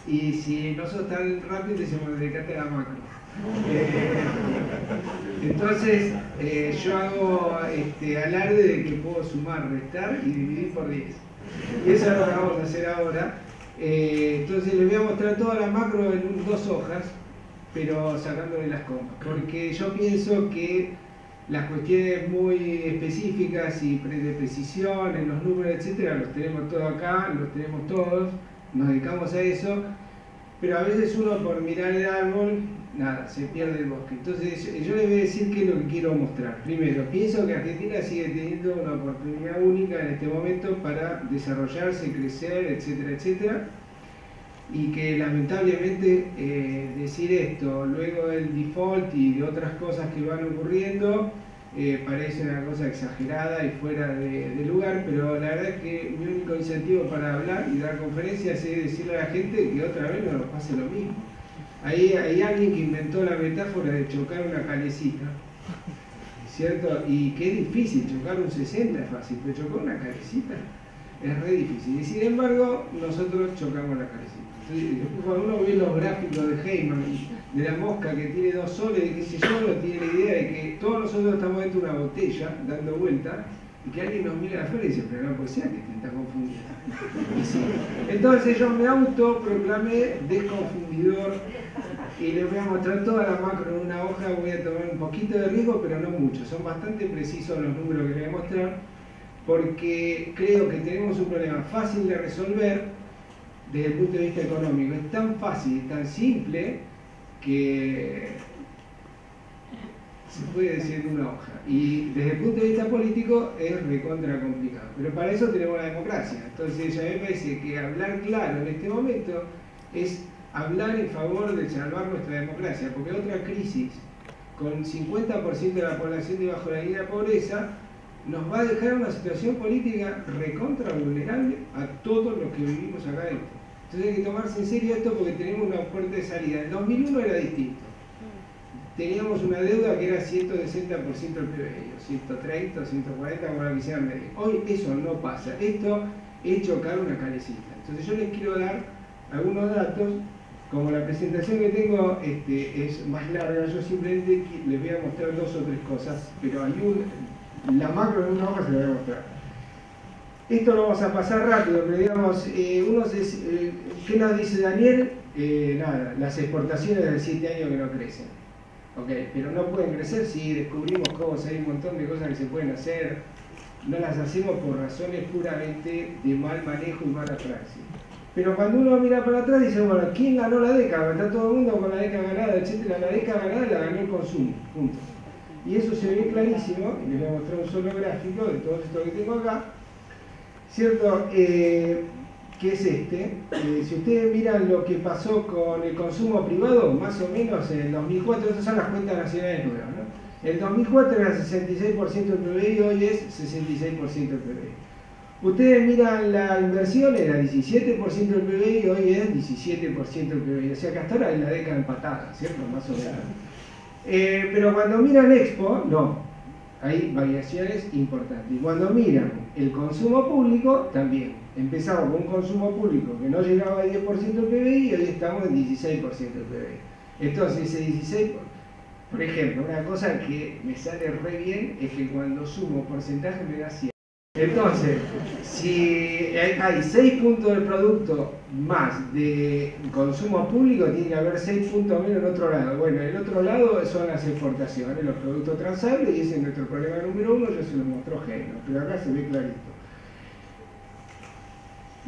Y si no sos tan rápido, decimos dedicate a la macro. Entonces, yo hago alarde de que puedo sumar, restar y dividir por 10. Y eso es lo que vamos a hacer ahora. Entonces les voy a mostrar toda la macro en 2 hojas, pero sacándole las comas. Porque yo pienso que las cuestiones muy específicas y de precisión en los números, etcétera, los tenemos todos acá, los tenemos todos, nos dedicamos a eso, pero a veces uno por mirar el árbol, nada, se pierde el bosque. Entonces yo les voy a decir qué es lo que quiero mostrar. Primero, pienso que Argentina sigue teniendo una oportunidad única en este momento para desarrollarse, crecer, etcétera, etcétera, y que lamentablemente decir esto luego del default y de otras cosas que van ocurriendo parece una cosa exagerada y fuera de lugar, pero la verdad es que mi único incentivo para hablar y dar conferencias es decirle a la gente que otra vez no nos pase lo mismo. Hay alguien que inventó la metáfora de chocar una calecita, ¿cierto? Y que es difícil, chocar un 60 es fácil, pero chocar una calecita es re difícil. Y sin embargo, nosotros chocamos la calecita. Entonces, cuando uno ve los gráficos de Heyman, de la mosca que tiene 2 soles, qué sé yo, no tiene la idea de que todos nosotros estamos dentro de una botella, dando vuelta, y que alguien nos mira afuera y dice, pero no puede ser que te estás confundiendo. Y sí. Entonces yo me autoproclamé desconfundidor y les voy a mostrar toda la macro en una hoja. Voy a tomar un poquito de riesgo, pero no mucho. Son bastante precisos los números que les voy a mostrar, porque creo que tenemos un problema fácil de resolver desde el punto de vista económico. Es tan fácil y tan simple que se puede decir en una hoja. Y desde el punto de vista político es recontra complicado. Pero para eso tenemos la democracia. Entonces a mí me parece que hablar claro en este momento es hablar en favor de salvar nuestra democracia. Porque otra crisis con 50% de la población debajo de la línea de pobreza nos va a dejar una situación política recontra vulnerable a todos los que vivimos acá adentro. Entonces hay que tomarse en serio esto porque tenemos una puerta de salida. En 2001 era distinto. Teníamos una deuda que era 160% del PBI, o 130, 140, como la quisieran medir. Hoy eso no pasa. Esto es chocar una calecita. Entonces yo les quiero dar algunos datos. Como la presentación que tengo es más larga, yo simplemente les voy a mostrar 2 o 3 cosas, pero hay la macro en una hoja se la voy a mostrar. Esto lo vamos a pasar rápido, pero digamos, ¿qué nos dice Daniel? Nada, las exportaciones de 7 años que no crecen. Ok, pero no pueden crecer si descubrimos cómo hay un montón de cosas que se pueden hacer. No las hacemos por razones puramente de mal manejo y mala praxis. Pero cuando uno mira para atrás dice, bueno, ¿quién ganó la década? Está todo el mundo con la década ganada, etcétera. La década ganada la ganó el consumo, punto. Y eso se ve clarísimo, y les voy a mostrar un solo gráfico de todo esto que tengo acá, ¿cierto? Que es si ustedes miran lo que pasó con el consumo privado, más o menos en el 2004, estas son las cuentas nacionales nuevas, ¿no? El 2004 era 66% del PBI, hoy es 66% del PBI. Ustedes miran la inversión, era 17% del PBI, hoy es 17% del PBI. O sea que hasta ahora es la década empatada, ¿cierto? Más o menos. Pero cuando miran Expo, no. Hay variaciones importantes. Y cuando miran el consumo público, también. Empezamos con un consumo público que no llegaba al 10% del PBI y hoy estamos en 16% del PBI. Entonces, ese 16%, por ejemplo, una cosa que me sale re bien es que cuando sumo porcentaje me da 100. Entonces, si hay 6 puntos del producto más de consumo público, tiene que haber 6 puntos menos en otro lado. Bueno, el otro lado son las exportaciones, los productos transables, y ese es nuestro problema número 1, ya se lo mostró Geno, pero acá se ve clarito.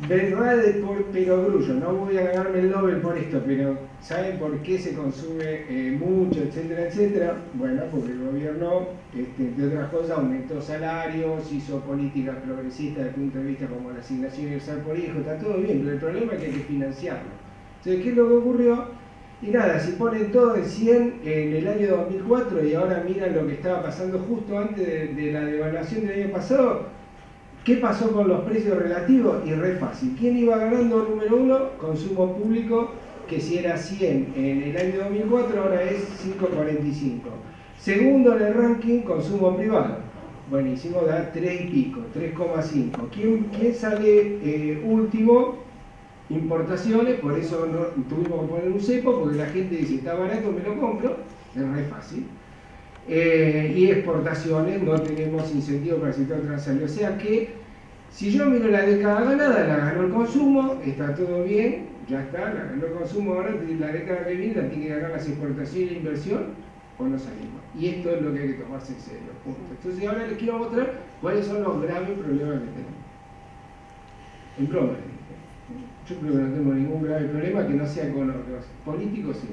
Verdad de por perogrullo, no voy a ganarme el Nobel por esto, pero ¿saben por qué se consume mucho, etcétera, etcétera? Bueno, porque el gobierno, entre otras cosas, aumentó salarios, hizo políticas progresistas desde el punto de vista como la asignación universal por hijo, está todo bien, pero el problema es que hay que financiarlo. Entonces, ¿qué es lo que ocurrió? Y nada, si ponen todo en 100 en el año 2004 y ahora miran lo que estaba pasando justo antes de la devaluación del año pasado, ¿qué pasó con los precios relativos? Y re fácil. ¿Quién iba ganando número 1? Consumo público, que si era 100 en el año 2004, ahora es 5,45. Segundo en el ranking, consumo privado. Buenísimo, da 3 y pico, 3,5. ¿Quién sale último? Importaciones, por eso no, tuvimos que poner un cepo, porque la gente dice, está barato, me lo compro. Es re fácil. Y exportaciones, no tenemos incentivo para el sector transario. O sea que, si yo miro la década ganada, la ganó el consumo, está todo bien, ya está, la ganó el consumo, ahora la década que viene la tiene que ganar las exportaciones y la inversión, o no salimos. Y esto es lo que hay que tomarse en serio, punto. Entonces ahora les quiero mostrar cuáles son los graves problemas que tenemos. En broma, yo creo que no tengo ningún grave problema que no sea económico, político sí.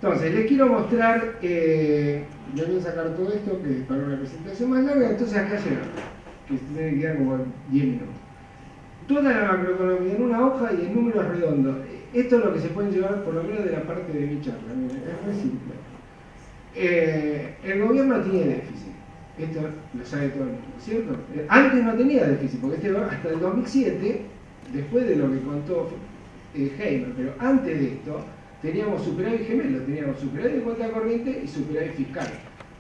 Entonces, les quiero mostrar, yo voy a sacar todo esto, que es para una presentación más larga, entonces acá llegamos, que tiene que quedar como 10 minutos. Toda la macroeconomía en una hoja y en números redondos. Esto es lo que se puede llevar, por lo menos de la parte de mi charla, miren, es muy simple. El gobierno tiene déficit, esto lo sabe todo el mundo, ¿cierto? Antes no tenía déficit, porque hasta el 2007, después de lo que contó Heimer, pero antes de esto, teníamos superávit gemelo, teníamos superávit de cuenta corriente y superávit fiscal.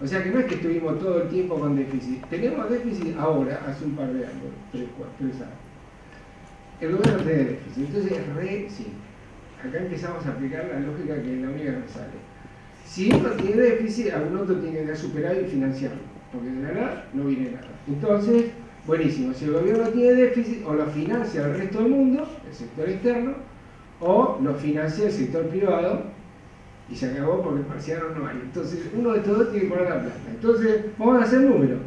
O sea que no es que estuvimos todo el tiempo con déficit. Tenemos déficit ahora, hace un par de años, 3 años. El gobierno tiene déficit, entonces es re simple. Acá empezamos a aplicar la lógica que es la única que me sale. Si uno tiene déficit, algún otro tiene que dar superávit y financiarlo, porque de la nada no viene nada. Entonces, buenísimo, si el gobierno tiene déficit, o lo financia el resto del mundo, el sector externo, o lo financia el sector privado y se acabó porque parcial no hay. Entonces, uno de estos dos tiene que poner la plata. Entonces, vamos a hacer números.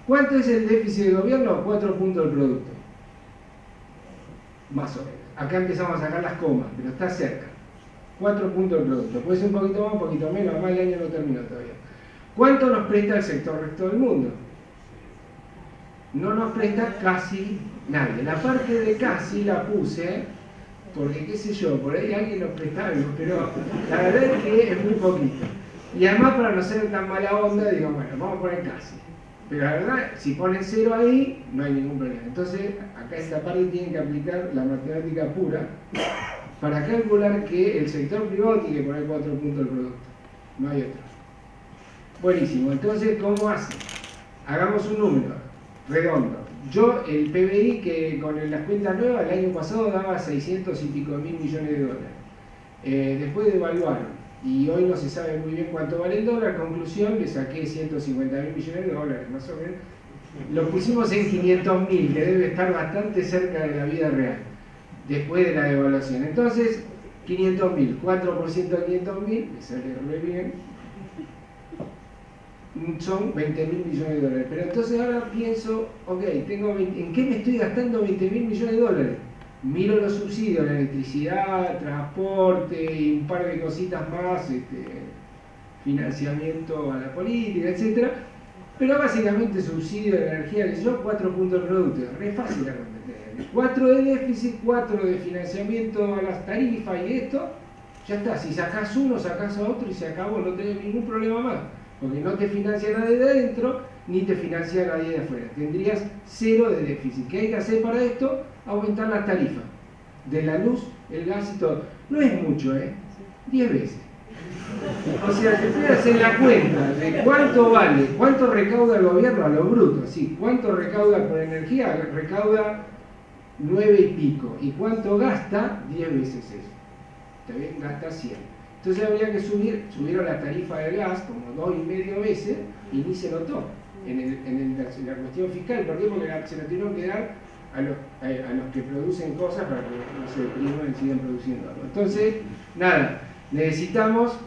¿Cuánto es el déficit del gobierno? 4 puntos del producto. Más o menos. Acá empezamos a sacar las comas, pero está cerca. 4 puntos del producto. Puede ser un poquito más, un poquito menos, además el año no terminó todavía. ¿Cuánto nos presta el sector resto del mundo? No nos presta casi nadie. La parte de casi la puse porque qué sé yo, por ahí alguien nos presta algo, pero la verdad es que es muy poquito. Y además para no ser tan mala onda, digo, bueno, vamos a poner casi. Pero la verdad, si ponen 0 ahí, no hay ningún problema. Entonces, acá esta parte tienen que aplicar la matemática pura para calcular que el sector privado tiene que poner 4 puntos del producto. No hay otro. Buenísimo. Entonces, ¿cómo hace? Hagamos un número redondo. Yo, el PBI que con las cuentas nuevas el año pasado daba 600 y pico mil millones de dólares. Después devaluaron y hoy no se sabe muy bien cuánto vale el dólar. Conclusión, le saqué 150 mil millones de dólares más o menos. Lo pusimos en 500 mil, que debe estar bastante cerca de la vida real después de la devaluación. Entonces, 500 mil, 4% de 500 mil, me sale re bien. Son 20 mil millones de dólares. Pero entonces ahora pienso, ok, ¿en qué me estoy gastando 20 mil millones de dólares? Miro los subsidios, la electricidad, transporte y un par de cositas más, financiamiento a la política, etc. Pero básicamente subsidio de la energía, que son 4 puntos de producto. Es re fácil la cuenta. 4 de déficit, 4 de financiamiento a las tarifas y esto, Ya está, si sacás uno, sacás a otro y se acabó, no tenés ningún problema más. Porque no te financia nadie de adentro, ni te financia nadie de afuera. Tendrías 0 de déficit. ¿Qué hay que hacer para esto? Aumentar las tarifas de la luz, el gas y todo. No es mucho, 10 veces. O sea, te puedes hacer la cuenta de cuánto vale, cuánto recauda el gobierno a lo bruto, sí, cuánto recauda por energía, recauda 9 y pico, y cuánto gasta, 10 veces eso. ¿Está bien? Gasta 100. Entonces habría que subieron la tarifa del gas como 2,5 veces y ni se notó en la cuestión fiscal. ¿Por qué? Porque se lo tuvieron que dar a los que producen cosas para que no se depriman y sigan produciendo algo. Entonces, nada, necesitamos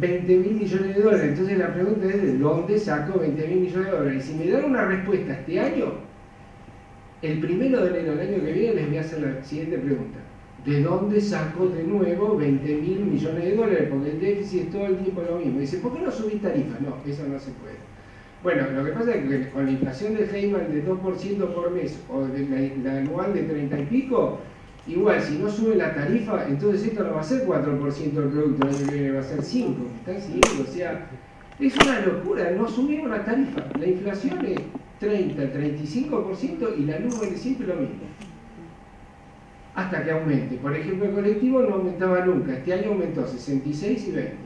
20.000 millones de dólares. Entonces la pregunta es: ¿de dónde saco 20.000 millones de dólares? Y si me dan una respuesta este año, el 1 de enero del año que viene les voy a hacer la siguiente pregunta: ¿de dónde saco de nuevo 20.000 millones de dólares? Porque el déficit es todo el tiempo lo mismo. Dice, ¿por qué no subís tarifas? No, eso no se puede. Bueno, lo que pasa es que con la inflación de Heyman de 2% por mes o de la anual de 30 y pico, igual si no sube la tarifa, entonces esto no va a ser 4% del producto, el año que viene va a ser 5%. ¿Me están siguiendo? O sea, es una locura, no subimos la tarifa. La inflación es 30, 35% y la luz vale siempre lo mismo. Hasta que aumente. Por ejemplo, el colectivo no aumentaba nunca. Este año aumentó 66 y 20.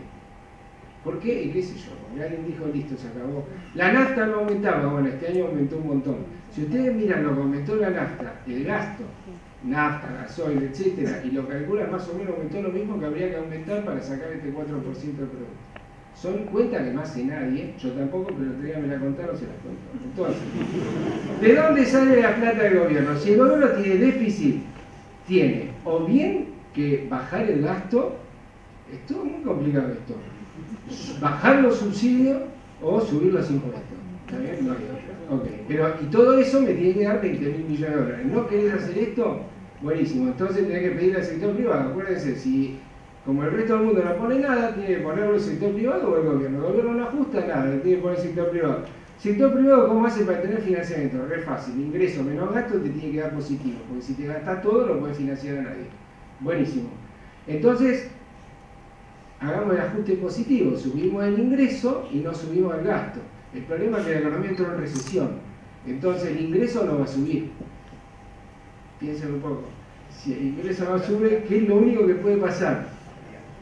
¿Por qué? Y qué sé yo. Porque alguien dijo, listo, se acabó. La nafta no aumentaba. Bueno, este año aumentó un montón. Si ustedes miran lo que aumentó la nafta, el gasto, nafta, gasoil, etcétera, y lo calculan, más o menos aumentó lo mismo que habría que aumentar para sacar este 4% del producto. Son cuentas que no hace nadie, yo tampoco, pero otro día me la contaron, se las contó. Entonces, ¿de dónde sale la plata del gobierno? Si el gobierno tiene déficit, tiene o bien que bajar el gasto, es todo muy complicado esto, bajar los subsidios o subir los impuestos. ¿Está bien? No, okay. Pero, y todo eso me tiene que dar 20.000 millones de dólares. ¿No querés hacer esto? Buenísimo. Entonces tenés que pedirle al sector privado. Acuérdense, si como el resto del mundo no pone nada, tiene que ponerlo el sector privado o el gobierno. El gobierno no ajusta nada, tiene que poner el sector privado. Sector privado, ¿cómo hace para tener financiamiento? Re fácil, ingreso menos gasto te tiene que dar positivo, porque si te gastas todo no puedes financiar a nadie. Buenísimo. Entonces, hagamos el ajuste positivo, subimos el ingreso y no subimos el gasto. El problema es que la economía entró en recesión, entonces el ingreso no va a subir. Piensen un poco, si el ingreso no sube, ¿qué es lo único que puede pasar?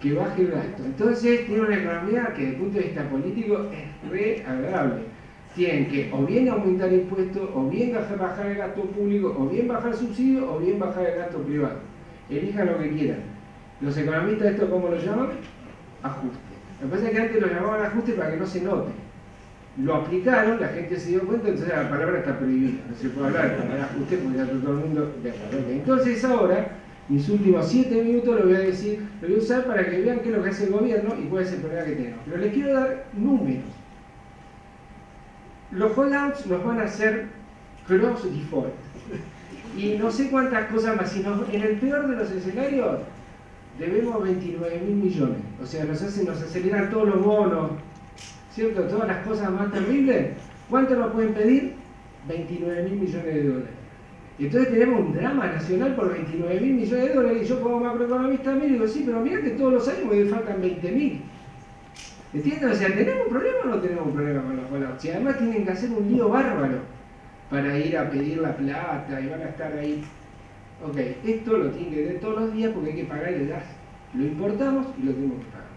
Que baje el gasto. Entonces tiene una economía que desde el punto de vista político es re agradable. Tienen que o bien aumentar impuestos, o bien bajar el gasto público, o bien bajar subsidios, o bien bajar el gasto privado. Elijan lo que quieran. Los economistas, ¿esto cómo lo llaman? Ajuste. Lo que pasa es que antes lo llamaban ajuste para que no se note. Lo aplicaron, la gente se dio cuenta, entonces la palabra está prohibida. No se puede hablar de ajuste porque ya todo el mundo de acuerdo. Entonces ahora, mis últimos 7 minutos lo voy a decir, lo voy a usar para que vean qué es lo que hace el gobierno y cuál es el problema que tenemos. Pero les quiero dar números. Los holdouts nos van a hacer cross default y no sé cuántas cosas más, sino en el peor de los escenarios debemos 29.000 millones, o sea, nos aceleran todos los bonos, ¿cierto? Todas las cosas más terribles. ¿Cuánto nos pueden pedir? 29.000 millones de dólares. Y entonces tenemos un drama nacional por 29.000 millones de dólares y yo como macroeconomista me digo, sí, pero mira que todos los años me faltan 20.000. ¿Entiendes? O sea, ¿tenemos un problema o no tenemos un problema con los holdouts? Si además tienen que hacer un lío bárbaro para ir a pedir la plata y van a estar ahí. Ok, esto lo tienen que ver todos los días porque hay que pagar el gas. Lo importamos y lo tenemos que pagar.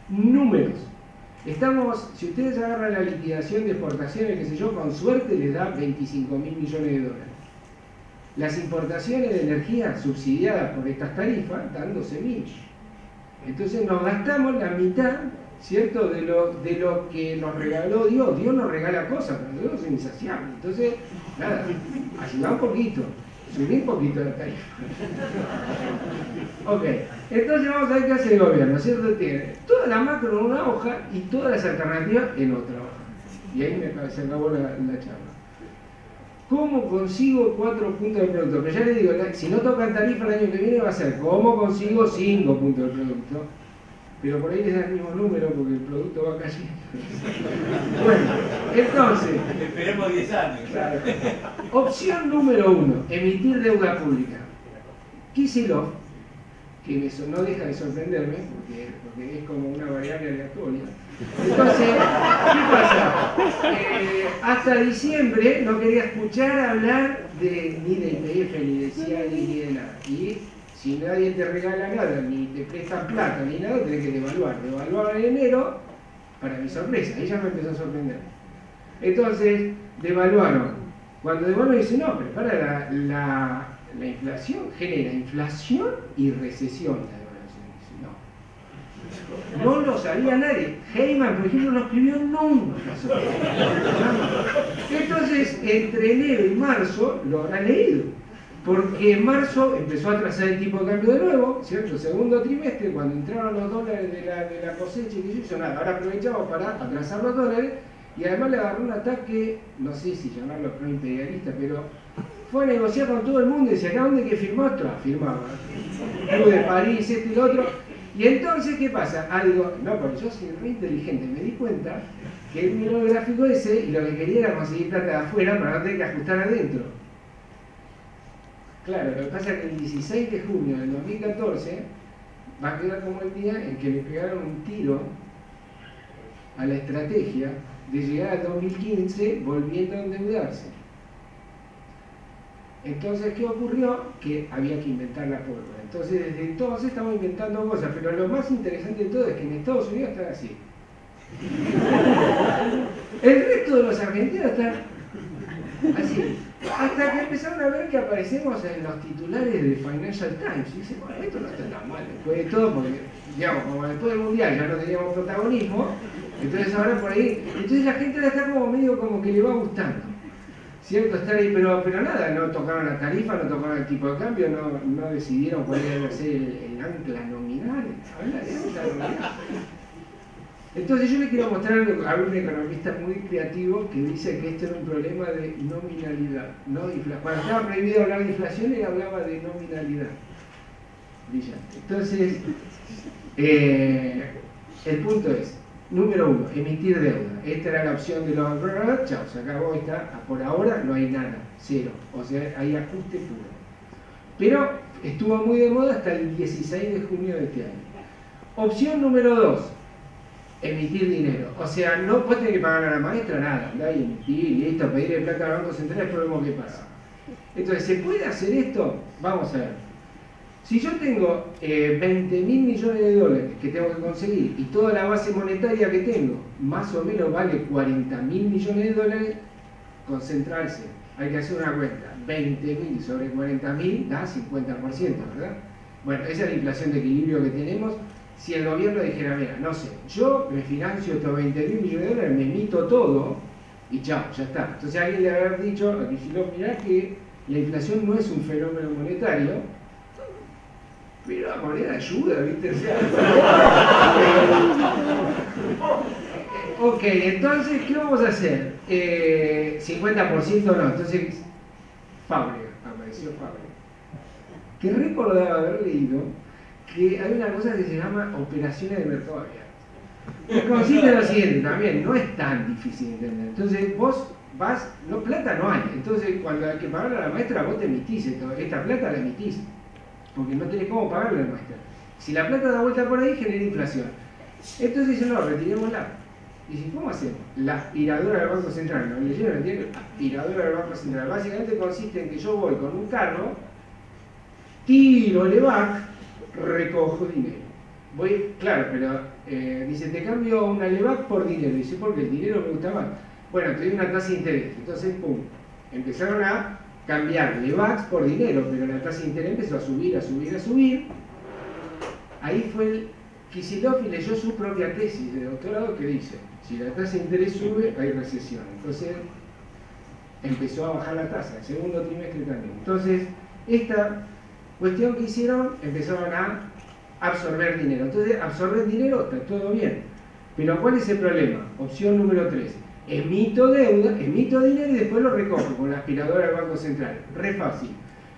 Números. Estamos, si ustedes agarran la liquidación de exportaciones, qué sé yo, con suerte les da 25.000 millones de dólares. Las importaciones de energía subsidiadas por estas tarifas dan 12.000. Entonces nos gastamos la mitad, ¿cierto?, de lo que nos regaló Dios. Dios nos regala cosas, pero Dios es insaciable. Entonces, nada, ayuda un poquito, subí un poquito la tarifa. Ok, entonces vamos a ver qué hace el gobierno, ¿cierto? Tiene toda la macro en una hoja y todas las alternativas en otra hoja. Y ahí se acabó la charla. ¿Cómo consigo 4 puntos de producto? Pero ya les digo, si no tocan tarifa el año que viene va a ser ¿cómo consigo 5 puntos de producto? Pero por ahí les da el mismo número porque el producto va cayendo. Bueno, entonces... Esperemos 10 años. Claro. Opción número 1, emitir deuda pública. Kicillof que no deja de sorprenderme, porque es como una variable aleatoria. Entonces, ¿qué pasa? Hasta diciembre no quería escuchar hablar ni de IPF, ni de CIALI, ni de nada. Y si nadie te regala nada, ni te prestan plata, ni nada, tenés que devaluar. Devaluar en enero, para mi sorpresa, ella me empezó a sorprender. Entonces, devaluaron. Cuando devaluaron, dice, no, pero para la inflación genera inflación y recesión. No lo sabía nadie. Heyman, por ejemplo, no escribió nunca sobre eso. Entonces, entre enero y marzo lo habrá leído. Porque en marzo empezó a trazar el tipo de cambio de nuevo, ¿cierto? Segundo trimestre, cuando entraron los dólares de la cosecha, y que yo hizo nada, ahora aprovechamos para atrasar los dólares, y además le agarró un ataque, no sé si llamarlo pro-imperialista, pero fue a negociar con todo el mundo y decía, ¿acá dónde que firmó? Firmaba. Club de París, esto y lo otro. Y entonces, ¿qué pasa? Digo, no, porque yo soy re inteligente, me di cuenta que él miró el gráfico ese y lo que quería era conseguir plata de afuera para no tener que ajustar adentro. Claro, lo que pasa es que el 16 de junio del 2014 va a quedar como el día en que le pegaron un tiro a la estrategia de llegar al 2015 volviendo a endeudarse. Entonces, ¿qué ocurrió? Que había que inventar la pólvora. Entonces, desde entonces estamos inventando cosas, pero lo más interesante de todo es que en Estados Unidos están así. El resto de los argentinos están así. Hasta que empezaron a ver que aparecemos en los titulares de Financial Times. Y dicen, bueno, esto no está tan mal después de todo, porque, digamos, como después del Mundial ya no teníamos protagonismo, entonces ahora por ahí, entonces la gente ahora está como medio como que le va gustando. ¿Cierto? Estar ahí, pero nada, no tocaron la tarifa, no tocaron el tipo de cambio, no decidieron cuál iba a ser el ancla nominal. Habla de ancla nominal. Entonces yo le quiero mostrar a un economista muy creativo que dice que este era un problema de nominalidad, no de inflación. Cuando estaba prohibido hablar de inflación, él hablaba de nominalidad. Brillante. Entonces, el punto es, número 1, emitir deuda. Esta era la opción de los... Chao, se acabó esta. Por ahora no hay nada, cero. O sea, hay ajuste puro. Pero estuvo muy de moda hasta el 16 de junio de este año. Opción número 2, emitir dinero. O sea, no puedes tener que pagar a la maestra nada. Andá y emitir, listo, pedirle plata al Banco Central, después vemos qué pasa. Entonces, ¿se puede hacer esto? Vamos a ver. Si yo tengo 20.000 millones de dólares que tengo que conseguir y toda la base monetaria que tengo más o menos vale 40.000 millones de dólares, concentrarse, hay que hacer una cuenta, 20.000 sobre 40.000 da 50%, ¿verdad? Bueno, esa es la inflación de equilibrio que tenemos. Si el gobierno dijera, mira, no sé, yo me financio estos 20.000 millones de dólares, me emito todo y chao, ya está. Entonces alguien le haber dicho, mirá que la inflación no es un fenómeno monetario, pero la moneda ayuda, ¿viste? O sea, ok, entonces, ¿qué vamos a hacer? 50% no, entonces, Fábrega, apareció Fábrega. Que recordaba haber leído que hay una cosa que se llama operaciones de mercado abierto. Que consiste en lo siguiente, también, no es tan difícil de entender. Entonces, vos vas, no, plata no hay. Entonces, cuando hay que pagarle a la maestra, vos te emitís esta plata, la emitís. Porque no tenés cómo pagarle a la maestra. Si la plata da vuelta por ahí, genera inflación. Entonces dicen, no, retirémosla. Dicen, ¿cómo hacemos? La aspiradora del Banco Central. ¿No leyeron? ¿Entienden? Aspiradora del Banco Central. Básicamente consiste en que yo voy con un carro, tiro el EVAC, recojo dinero. Voy, claro, pero dice, te cambio una LEVAC por dinero. Dice, porque el dinero me gusta más. Bueno, te doy una tasa de interés. Entonces, pum, empezaron a cambiar LEVACs por dinero, pero la tasa de interés empezó a subir, a subir, a subir. Ahí fue el Kicillof y leyó su propia tesis de doctorado que dice, si la tasa de interés sube, hay recesión. Entonces, empezó a bajar la tasa, el segundo trimestre también. Entonces, esta cuestión que hicieron, empezaron a absorber dinero. Entonces, absorber dinero, está todo bien. Pero ¿cuál es el problema? Opción número 3. Emito deuda, emito dinero y después lo recojo con la aspiradora del Banco Central. Re fácil.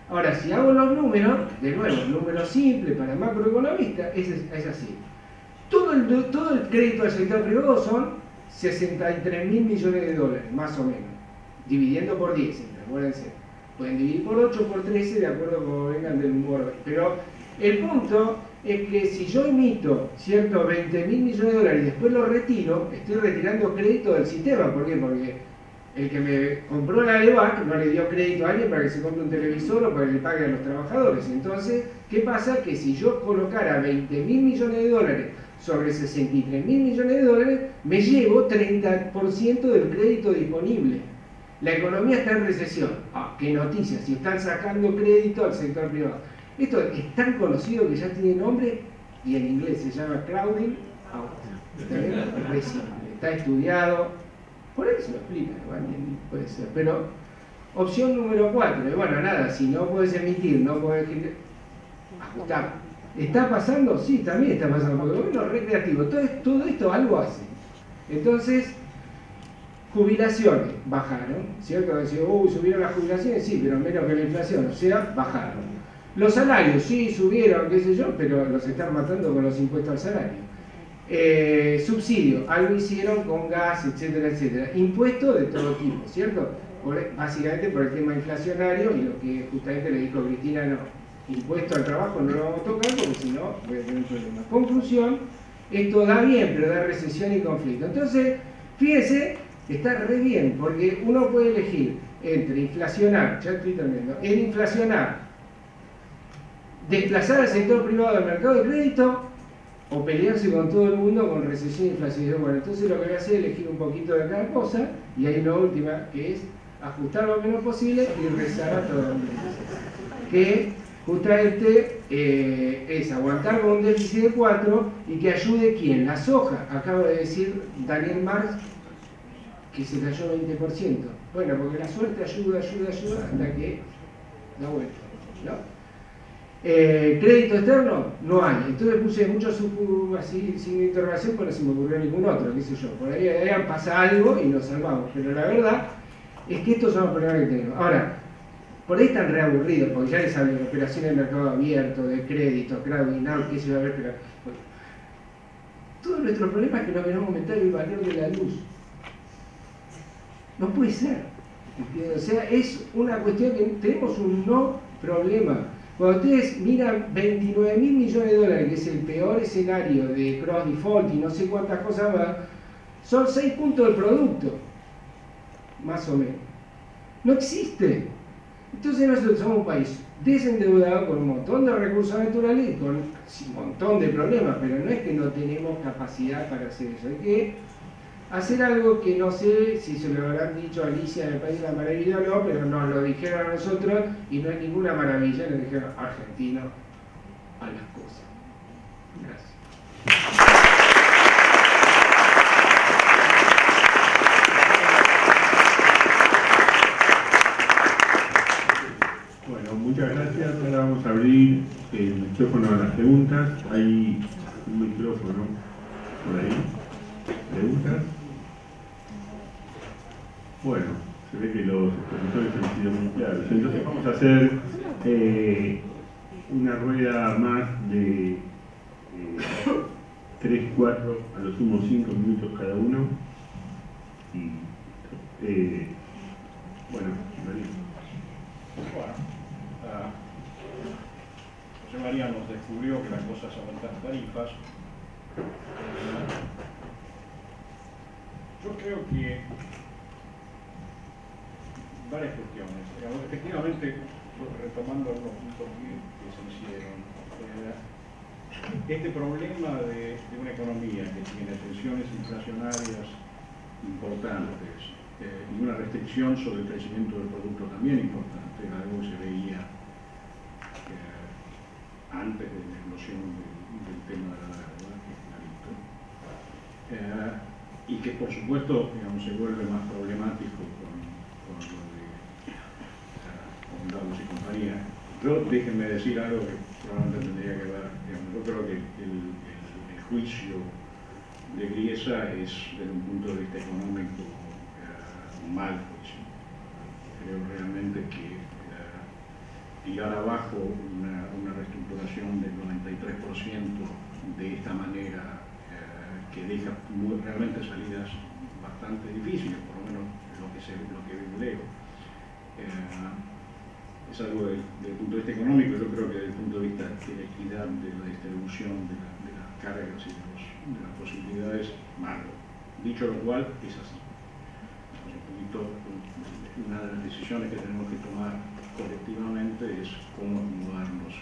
Ahora, si hago los números, de nuevo, números simples para macroeconomistas, es así. Todo el crédito del sector privado son 63.000 millones de dólares, más o menos. Dividiendo por 10, siempre, acuérdense. Pueden dividir por 8 o por 13, de acuerdo como vengan del humor. Pero El punto es que si yo emito ciertos 20.000 millones de dólares y después los retiro, estoy retirando crédito del sistema. ¿Por qué? Porque el que me compró la LEVAC no le dio crédito a alguien para que se compre un televisor o para que le pague a los trabajadores. Entonces, ¿qué pasa? Que si yo colocara 20.000 millones de dólares sobre 63.000 millones de dólares, me llevo 30% del crédito disponible. La economía está en recesión. Ah, qué noticia, si están sacando crédito al sector privado. Esto es tan conocido que ya tiene nombre y en inglés se llama crowding out. ¿Está bien? Es re simple, está estudiado. Por ahí se lo explica, igual, puede ser. Pero, opción número 4, y bueno, nada, si no puedes emitir, no puedes ajustar. ¿Está pasando? Sí, también está pasando, porque el gobierno es recreativo. Todo esto algo hace. Entonces, jubilaciones bajaron, ¿cierto? Decía, subieron las jubilaciones, sí, pero menos que la inflación, o sea, bajaron. Los salarios, sí, subieron, qué sé yo, pero los están matando con los impuestos al salario. Subsidio, algo hicieron con gas, etcétera, etcétera. Impuestos de todo tipo, ¿cierto? Básicamente por el tema inflacionario y lo que justamente le dijo Cristina, no, impuesto al trabajo no lo vamos a tocar porque si no voy a tener un problema. Conclusión, esto da bien, pero da recesión y conflicto. Entonces, fíjense, está re bien, porque uno puede elegir entre inflacionar, ya estoy terminando, en inflacionar, desplazar al sector privado del mercado de crédito o pelearse con todo el mundo con recesión e inflación. Bueno, entonces lo que voy a hacer es elegir un poquito de cada cosa y hay una última que es ajustar lo menos posible y rezar a todo el mundo. Que justamente es aguantar con un déficit de 4 y que ayude ¿quién? La soja. Acaba de decir Daniel Marx que se cayó 20%. Bueno, porque la suerte ayuda hasta que da vuelta, ¿no? Crédito externo no hay, entonces puse mucho así sin interrogación porque no se me ocurrió ningún otro, qué sé yo, por ahí pasa algo y nos salvamos, pero la verdad es que estos son los problemas que tenemos. Ahora, por ahí están reaburridos, porque ya les hablé de operaciones de mercado abierto, de crédito, crowding out, qué sé yo, a ver, pero bueno, todo nuestro problema es que no queremos aumentar el valor de la luz. No puede ser, ¿entiendes? O sea, es una cuestión que tenemos un no problema. Cuando ustedes miran 29.000 millones de dólares, que es el peor escenario de cross default y no sé cuántas cosas más, son 6 puntos del producto, más o menos. No existe. Entonces nosotros somos un país desendeudado con un montón de recursos naturales y con un montón de problemas, pero no es que no tenemos capacidad para hacer eso. Hay que hacer algo que no sé si se lo habrán dicho a Alicia en el País de la Maravilla o no, pero nos lo dijeron a nosotros y no es ninguna maravilla, nos dijeron argentino a las cosas. Gracias. Bueno, muchas gracias. Ahora vamos a abrir el micrófono a las preguntas. Hay un micrófono por ahí. ¿Preguntas? Bueno, se ve que los profesores han sido muy claros. Entonces vamos a hacer una rueda más de 3, 4, a lo sumo 5 minutos cada uno. Y bueno, María. Bueno, José María nos descubrió que la cosa es aumentar tarifas. Yo creo que varias cuestiones. Efectivamente, retomando algunos puntos que se hicieron, este problema de una economía que tiene tensiones inflacionarias importantes y una restricción sobre el crecimiento del producto también importante, algo que se veía antes de la explosión del tema de la deuda, que es clarito, y que por supuesto, digamos, se vuelve más problemático con lo de Dados y compañía. Yo, déjenme decir algo que probablemente tendría que ver, digamos, yo creo que el juicio de Griesa es, desde un punto de vista económico, un mal juicio. Creo realmente que tirar abajo una reestructuración del 93% de esta manera, que deja realmente salidas bastante difíciles, por lo menos lo que leo. Es algo desde el punto de vista económico, yo creo que desde el punto de vista equidad de la distribución de las cargas y de las posibilidades malo. Dicho lo cual, es así. Un poquito, una de las decisiones que tenemos que tomar colectivamente es cómo acomodarnos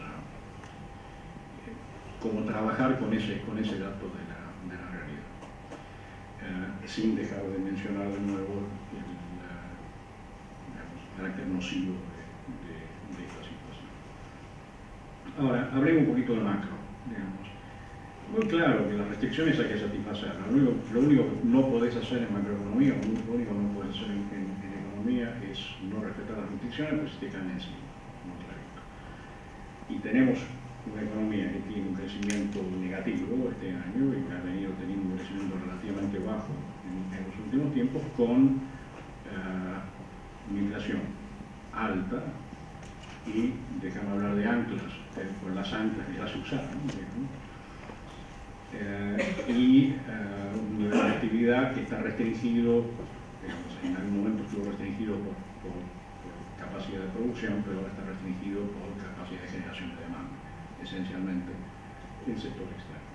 cómo trabajar con ese dato de la realidad. Sin dejar de mencionar de nuevo el carácter nocivo de esta situación. Ahora, hablemos un poquito de macro, digamos. Muy claro que las restricciones hay que satisfacer. Lo único que no podés hacer en macroeconomía, lo único que no podés hacer en economía es no respetar las restricciones, pues te caen encima, muy clarito. Y tenemos una economía que tiene un crecimiento negativo este año y que ha venido teniendo un crecimiento relativamente bajo en los últimos tiempos, con una inflación alta y, déjame hablar de anclas, con las anclas que ya se usaron, y un nivel de actividad que está restringido, digamos, en algún momento estuvo restringido por capacidad de producción, pero ahora está restringido por capacidad de generación de demanda, esencialmente el sector externo.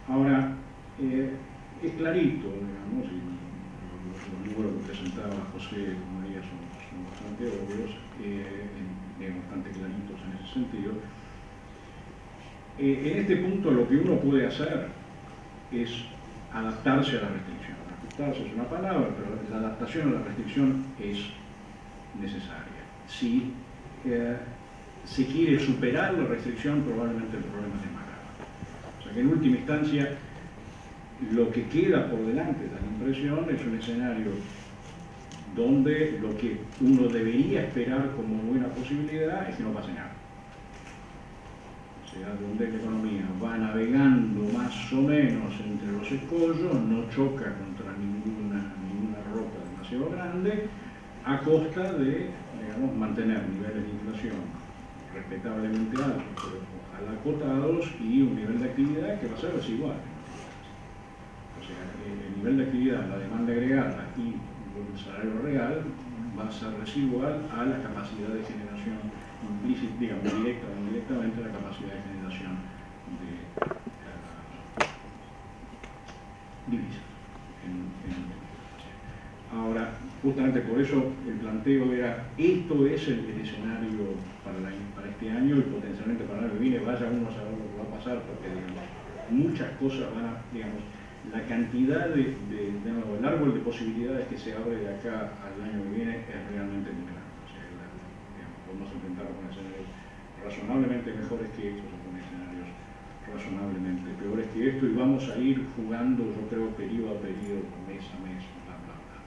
Ahora, es clarito, digamos, y los números que presentaba José y María son bastante obvios, bastante claritos en ese sentido. En este punto lo que uno puede hacer es adaptarse a la restricción. Ajustarse es una palabra, pero la adaptación a la restricción es necesaria. Si se quiere superar la restricción, probablemente el problema es más grave. O sea que en última instancia, lo que queda por delante, da la impresión, es un escenario donde lo que uno debería esperar como buena posibilidad es que no pase nada. O sea, donde la economía va navegando más o menos entre los escollos, no choca contra ninguna roca demasiado grande, a costa de, digamos, mantener niveles de inflación respetablemente altos, pero ojalá acotados, y un nivel de actividad que va a ser desigual. O sea, el nivel de actividad, la demanda agregada y el salario real va a ser desigual a la capacidad de generación implícita, digamos, directa o indirectamente, la capacidad de generación de divisas. Ahora, justamente por eso el planteo era: esto es el escenario para este año y potencialmente para el año que viene. Vaya uno a saber lo que va a pasar, porque, digamos, muchas cosas van a, digamos, la cantidad de nuevo, el árbol de posibilidades que se abre de acá al año que viene es realmente muy grande. O sea, digamos, podemos enfrentarnos con escenarios razonablemente mejores que estos o con escenarios razonablemente peores que esto, y vamos a ir jugando, yo creo, periodo a periodo, mes a mes, bla, bla, bla.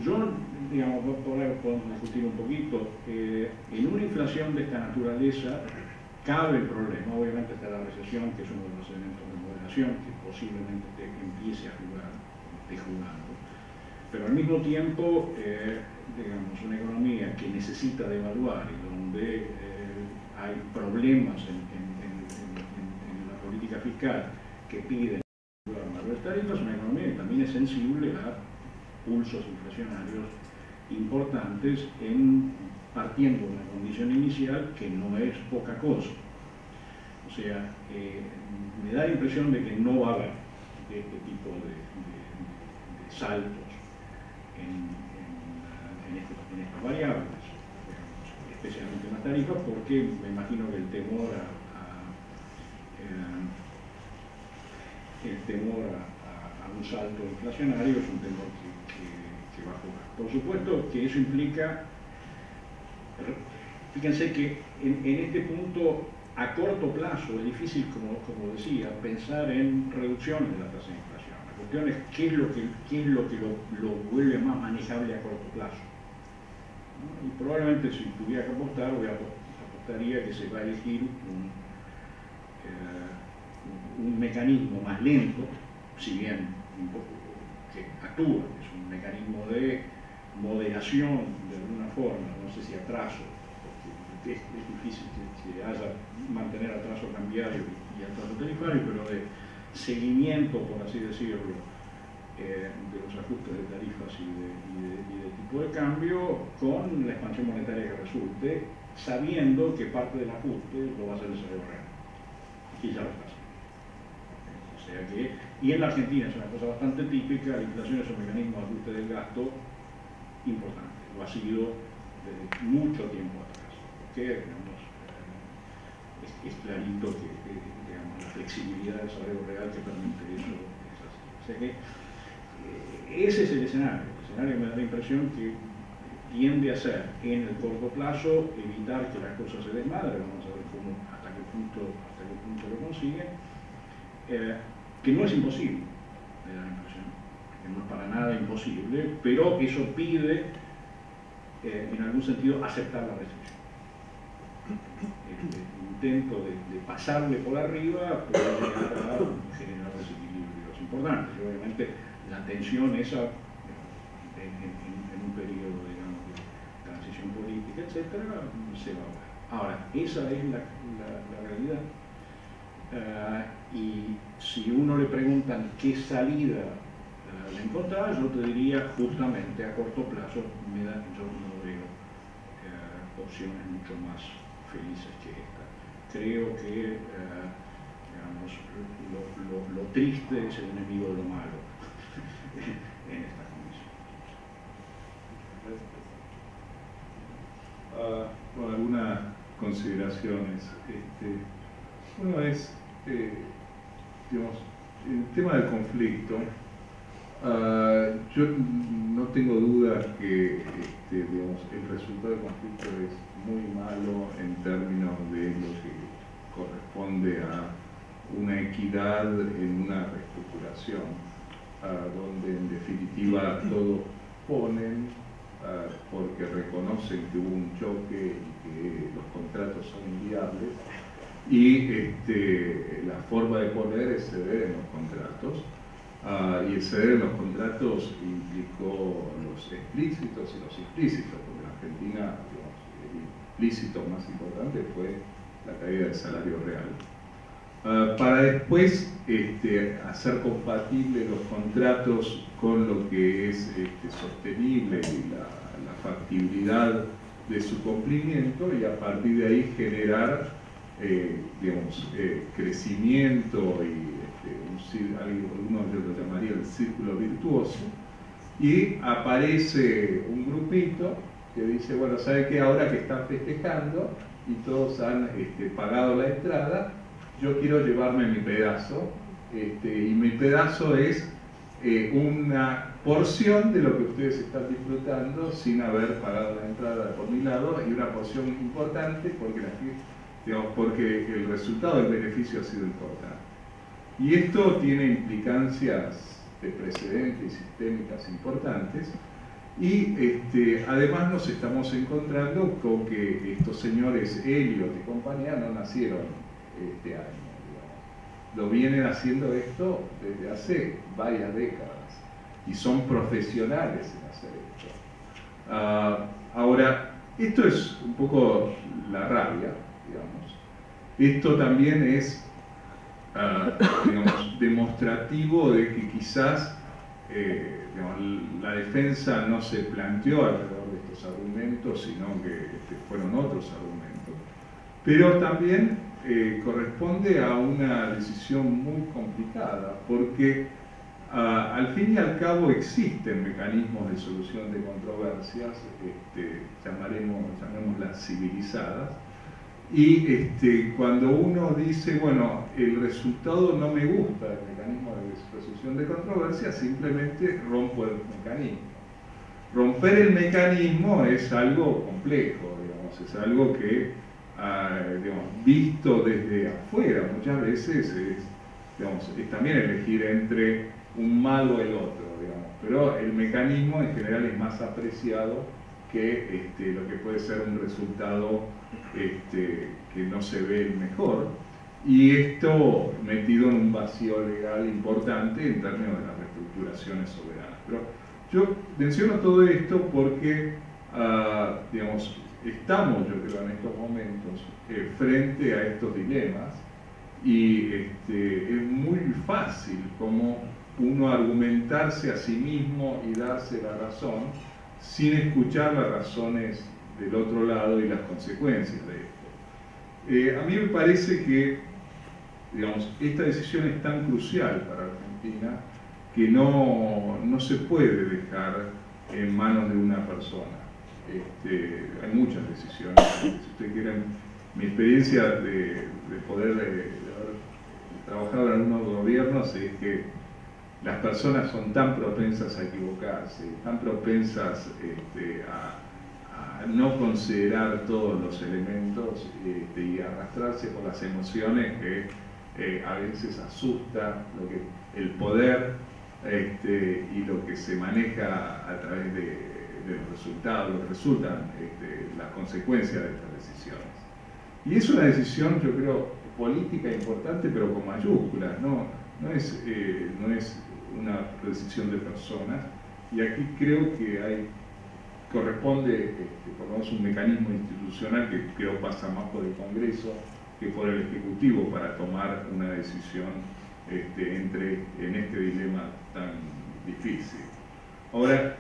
Yo, digamos, por ahí podemos discutir un poquito, en una inflación de esta naturaleza cabe el problema. Obviamente está la recesión, que es uno de los elementos de moderación que posiblemente empiece a jugar, esté jugando, pero al mismo tiempo, digamos, una economía que necesita devaluar y donde hay problemas en la política fiscal que piden mayores tarifas, una economía que también es sensible a pulsos inflacionarios importantes, partiendo de una condición inicial que no es poca cosa. O sea, me da la impresión de que no va a haber este tipo de saltos en estas variables, especialmente en las tarifas, porque me imagino que el temor a un salto inflacionario es un temor que va a jugar. Por supuesto que eso implica, fíjense que en este punto, a corto plazo, es difícil, como decía, pensar en reducciones de la tasa de inflación. La cuestión es qué es lo que lo vuelve más manejable a corto plazo, ¿no? Y probablemente, si tuviera que apostar, apostaría que se va a elegir un mecanismo más lento, si bien un poco que actúa, es un mecanismo de moderación de alguna forma, no sé si atraso, porque es difícil que haya mantener atraso cambiario y atraso tarifario, pero de seguimiento, por así decirlo, de los ajustes de tarifas y de tipo de cambio, con la expansión monetaria que resulte, sabiendo que parte del ajuste lo va a hacer el salario real, y ya lo está haciendo. O sea que, y en la Argentina es una cosa bastante típica, la inflación es un mecanismo de ajuste del gasto importante, lo ha sido desde mucho tiempo atrás, porque digamos, es clarito que digamos, la flexibilidad del salario real que permite eso es así. O sea que ese es el escenario. El escenario me da la impresión que tiende a ser en el corto plazo evitar que las cosas se desmadren, vamos a ver hasta qué punto lo consiguen, que no es imposible, me da la impresión, que no es para nada imposible, pero eso pide en algún sentido aceptar la restricción. El intento de pasarle por arriba puede llegar a generar desequilibrios importantes. Y obviamente la tensión esa en un periodo, digamos, de transición política, etcétera, se va a ver. Ahora, esa es la realidad. Y si uno le preguntan qué salida le encontraba, yo te diría justamente a corto plazo, yo no veo opciones mucho más felices que esta. Creo que digamos, lo triste es el enemigo de lo malo en esta condición. Bueno, algunas consideraciones. Uno es, digamos, el tema del conflicto. Yo no tengo duda que digamos, el resultado del conflicto es muy malo en términos de lo que corresponde a una equidad en una reestructuración, donde en definitiva todos ponen porque reconocen que hubo un choque y que los contratos son inviables, y la forma de poner es ceder en los contratos. Y el ceder en los contratos implicó los explícitos y los implícitos, porque en Argentina, digamos, el implícito más importante fue la caída del salario real. Para después hacer compatibles los contratos con lo que es sostenible y la factibilidad de su cumplimiento, y a partir de ahí generar digamos, crecimiento y algunos lo llamarían el círculo virtuoso, y aparece un grupito que dice, bueno, ¿sabe qué? Ahora que están festejando y todos han pagado la entrada, yo quiero llevarme mi pedazo, y mi pedazo es una porción de lo que ustedes están disfrutando sin haber pagado la entrada por mi lado, y una porción importante porque el resultado del beneficio ha sido importante. Y esto tiene implicancias de precedentes y sistémicas importantes, y además nos estamos encontrando con que estos señores Elliot y compañía no nacieron este año, digamos. Lo vienen haciendo esto desde hace varias décadas y son profesionales en hacer esto. Ahora, esto es un poco la rabia, digamos. Esto también es digamos, demostrativo de que quizás digamos, la defensa no se planteó alrededor de estos argumentos, sino que fueron otros argumentos. Pero también corresponde a una decisión muy complicada, porque al fin y al cabo existen mecanismos de solución de controversias, llamémoslas civilizadas. Y cuando uno dice, bueno, el resultado no me gusta del mecanismo de resolución de controversia, simplemente rompo el mecanismo. Romper el mecanismo es algo complejo, digamos, es algo que, digamos, visto desde afuera muchas veces es también elegir entre un malo o el otro, digamos, pero el mecanismo en general es más apreciado que lo que puede ser un resultado que no se ve mejor, y esto metido en un vacío legal importante en términos de las reestructuraciones soberanas. Pero yo menciono todo esto porque digamos, estamos, yo creo, en estos momentos frente a estos dilemas, y es muy fácil como uno argumentarse a sí mismo y darse la razón sin escuchar las razones del otro lado y las consecuencias de esto. A mí me parece que, digamos, esta decisión es tan crucial para Argentina que no se puede dejar en manos de una persona. Hay muchas decisiones. Si ustedes quieren, mi experiencia de poder de haber trabajado en algunos gobiernos es que las personas son tan propensas a equivocarse, tan propensas a no considerar todos los elementos y arrastrarse por las emociones que a veces asusta el poder y lo que se maneja a través de los resultados, lo que resultan las consecuencias de estas decisiones. Y es una decisión, yo creo, política importante, pero con mayúsculas, no es una decisión de personas, y aquí creo que corresponde por lo menos un mecanismo institucional que creo pasa más por el Congreso que por el Ejecutivo para tomar una decisión en este dilema tan difícil. Ahora,